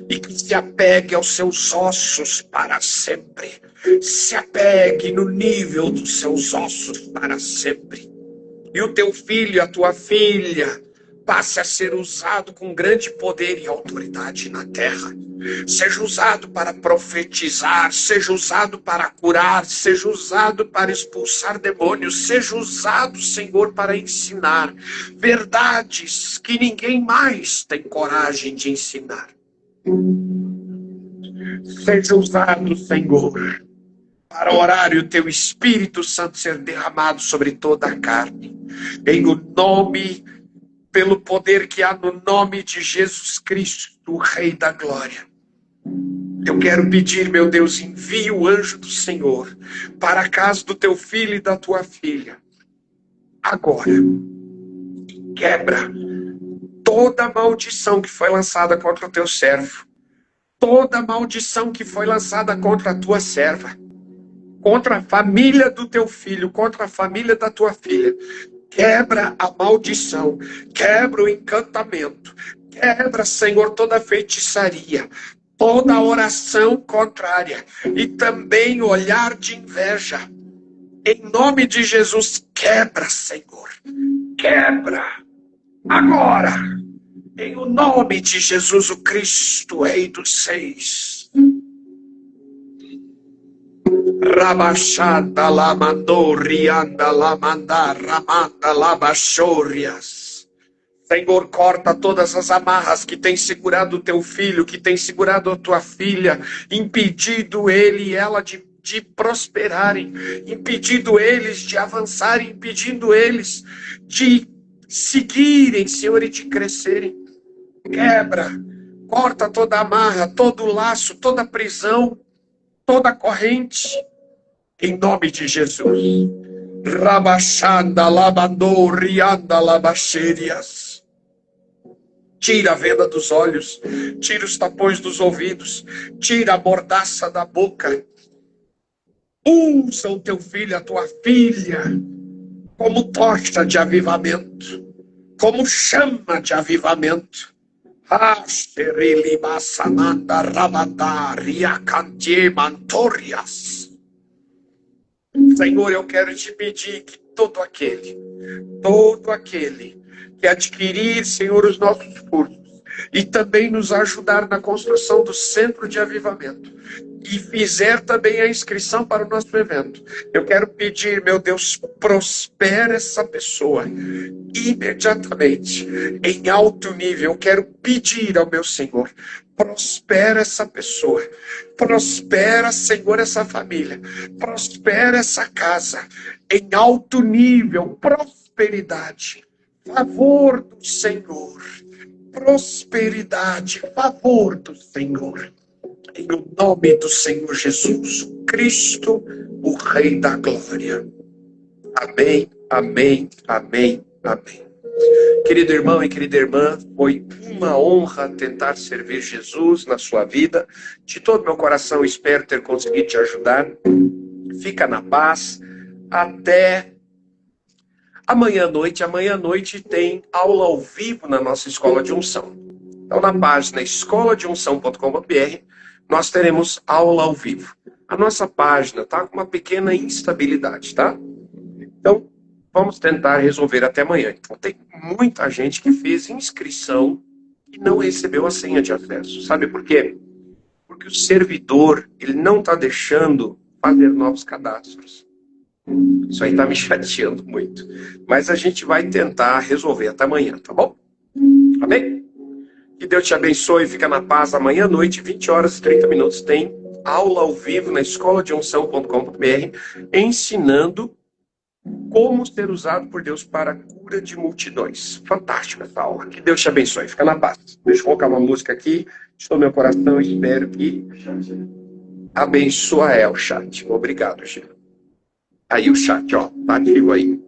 e que se apegue aos seus ossos para sempre, se apegue no nível dos seus ossos para sempre. E o teu filho e a tua filha passe a ser usado com grande poder e autoridade na terra. Seja usado para profetizar, seja usado para curar, seja usado para expulsar demônios, seja usado, Senhor, para ensinar verdades que ninguém mais tem coragem de ensinar. Seja usado, Senhor, para orar e o teu Espírito Santo ser derramado sobre toda a carne. Em o nome, pelo poder que há no nome de Jesus Cristo, o Rei da Glória. Eu quero pedir, meu Deus, envie o anjo do Senhor para a casa do teu filho e da tua filha. Agora, quebra toda maldição que foi lançada contra o teu servo. Toda maldição que foi lançada contra a tua serva. Contra a família do teu filho, contra a família da tua filha. Quebra a maldição, quebra o encantamento, quebra, Senhor, toda a feitiçaria, toda a oração contrária e também o olhar de inveja. Em nome de Jesus, quebra, Senhor, quebra agora. Em o nome de Jesus o Cristo, Rei dos Seis. Rabachada lamandou, rianda lamandar, ramanda labachorias. Senhor, corta todas as amarras que tem segurado o teu filho, que tem segurado a tua filha, impedido ele e ela de prosperarem, impedindo eles de avançarem, impedindo eles de seguirem, Senhor, e de crescerem. Quebra, corta toda amarra, todo laço, toda prisão, toda corrente, em nome de Jesus. Rabachanda, labandou, rianda, labacherias. Tira a venda dos olhos, tira os tapões dos ouvidos, tira a mordaça da boca. Usa o teu filho, a tua filha, como tocha de avivamento, como chama de avivamento. Senhor, eu quero te pedir que todo aquele que adquirir, Senhor, os nossos cursos e também nos ajudar na construção do centro de avivamento e fizer também a inscrição para o nosso evento, eu quero pedir, meu Deus, prospera essa pessoa imediatamente, em alto nível. Eu quero pedir ao meu Senhor, prospera essa pessoa, prospera, Senhor, essa família, prospera essa casa, em alto nível, prosperidade, favor do Senhor, prosperidade, favor do Senhor, em nome do Senhor Jesus Cristo, o Rei da Glória. Amém, amém, amém, amém. Querido irmão e querida irmã, foi uma honra tentar servir Jesus na sua vida. De todo meu coração espero ter conseguido te ajudar. Fica na paz. Até amanhã à noite. Amanhã à noite tem aula ao vivo na nossa Escola de Unção. Então, na página escoladeunção.com.br, nós teremos aula ao vivo. A nossa página está com uma pequena instabilidade, tá? Então, vamos tentar resolver até amanhã. Então, tem muita gente que fez inscrição e não recebeu a senha de acesso. Sabe por quê? Porque o servidor, ele não está deixando fazer novos cadastros. Isso aí está me chateando muito. Mas a gente vai tentar resolver até amanhã, tá bom? Amém? Que Deus te abençoe, fica na paz. Amanhã à noite, 20 horas e 30 minutos, tem aula ao vivo na escoladeunção.com.br, ensinando como ser usado por Deus para a cura de multidões. Fantástico essa aula. Que Deus te abençoe, fica na paz. Deixa eu colocar uma música aqui. Estou no meu coração e espero que abençoe o chat. Obrigado, Gil. Aí o chat, ó, tá ativo aí.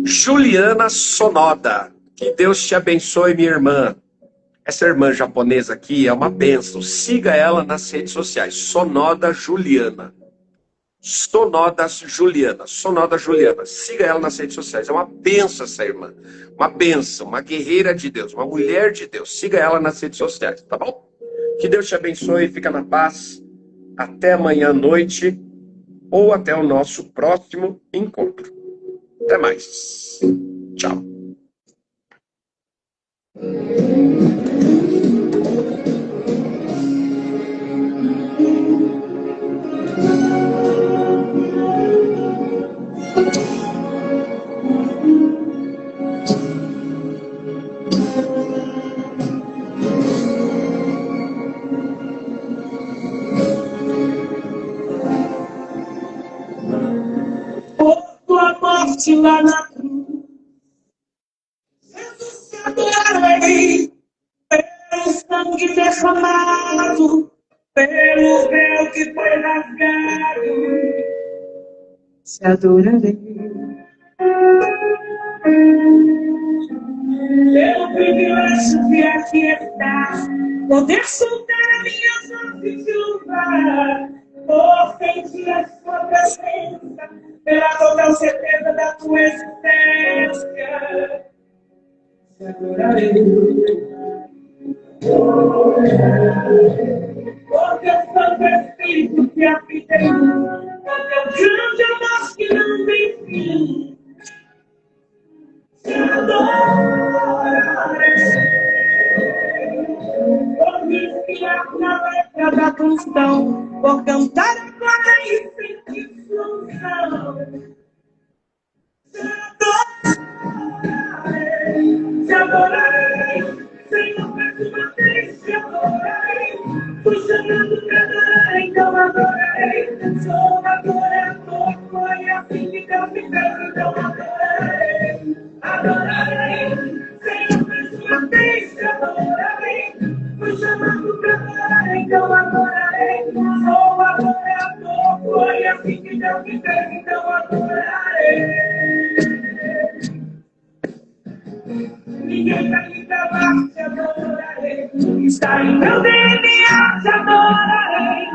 Juliana Sonoda. Que Deus te abençoe, minha irmã. Essa irmã japonesa aqui é uma bênção. Siga ela nas redes sociais. Sonoda Juliana. Sonoda Juliana. Sonoda Juliana. Siga ela nas redes sociais. É uma bênção essa irmã. Uma bênção. Uma guerreira de Deus. Uma mulher de Deus. Siga ela nas redes sociais, tá bom? Que Deus te abençoe. Fica na paz. Até amanhã à noite. Ou até o nosso próximo encontro. Até mais. Tchau. Tua morte lá na cruz, Jesus te adorarei, pelo sangue derramado, pelo véu que foi rasgado, te adorarei. Pelo privilégio de aqui estar, poder soltar a minha voz e te louvar, por sentir a sua presença, pela total certeza da tua existência, te adorarei. Por teu santo Espírito que habita em mim, por teu grande amor que não tem fim, te adoro. cristão, por cantar agora e sentir sua unção. Te adorarei, Senhor, mais uma vez te adorarei. Fui chamado pra adorar, então adorarei. Sou adorador, foi assim que Deus me fez, então adorarei. Adorarei, Senhor, mais uma vez te adorarei. Fui chamado pra adorar, então adorarei. Sou adorador, foi assim que Deus me fez, então adorarei. Ninguém vai me calar, te adorarei. Está em meu DNA, te adorarei.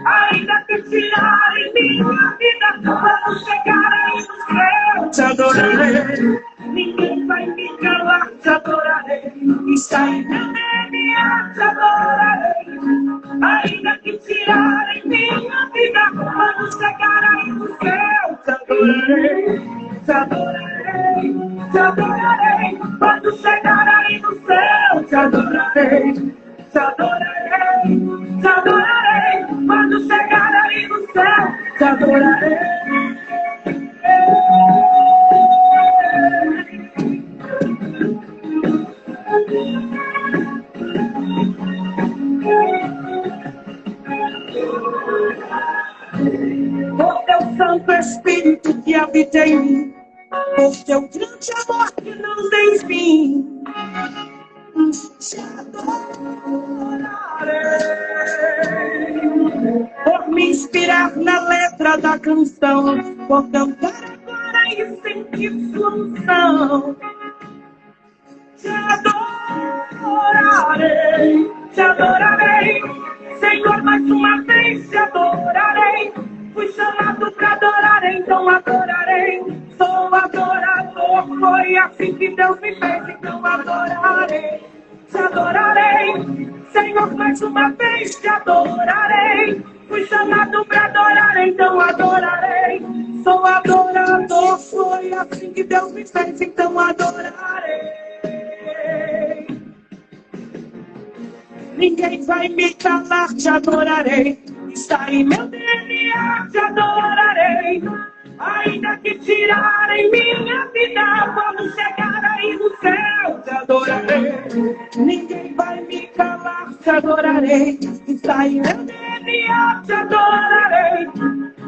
Ainda que tirarem minha vida, quando chegarem no céu, te adorarei. Ninguém vai me calar, te adorarei. Está em meu DNA, te adorarei. Ainda que tirarem minha vida, quando chegarem no céu, te adorarei. Te adorarei, te adorarei. Quando chegarem no céu, te adorarei. Te adorarei, te adorarei. Quando chegarem no céu, te adorarei. Por teu Santo Espírito que habita em mim, por teu grande amor que não tem fim, te adorarei. Por me inspirar na letra da canção, por cantar agora e sentir sua unção, te adorarei, te adorarei. Senhor, mais uma vez te adorarei. Fui chamado pra adorar, então adorarei. Sou adorador, foi assim que Deus me fez, então adorarei. Te adorarei, Senhor, mais uma vez te adorarei. Fui chamado pra adorar, então adorarei. Sou adorador, foi assim que Deus me fez, então adorarei. Ninguém vai me calar, te adorarei. Está em meu DNA, te adorarei. Ainda que tirarem minha vida, quando chegar aí no céu, te adorarei. Ninguém vai me calar, te adorarei. Está em meu DNA, te adorarei.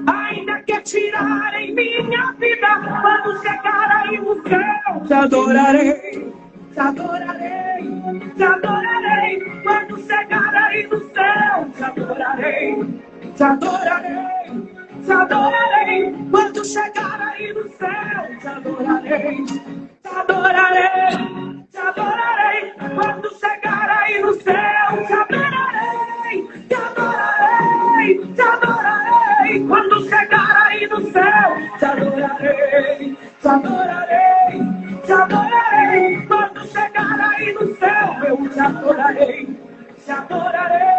Ainda que tirarem minha vida, quando chegar aí no céu, te adorarei. Te adorarei, te adorarei. Quando chegar aí no céu, te adorarei. Te adorarei, te adorarei. Quando chegar aí no céu, te adorarei. Te adorarei, te adorarei. Quando chegar aí no céu, te adorarei. Te adorarei, te adorarei. Quando chegar aí no céu, te adorarei. Te adorarei, te adorarei. Quando chegar aí no céu, eu te adorarei. Te adorarei.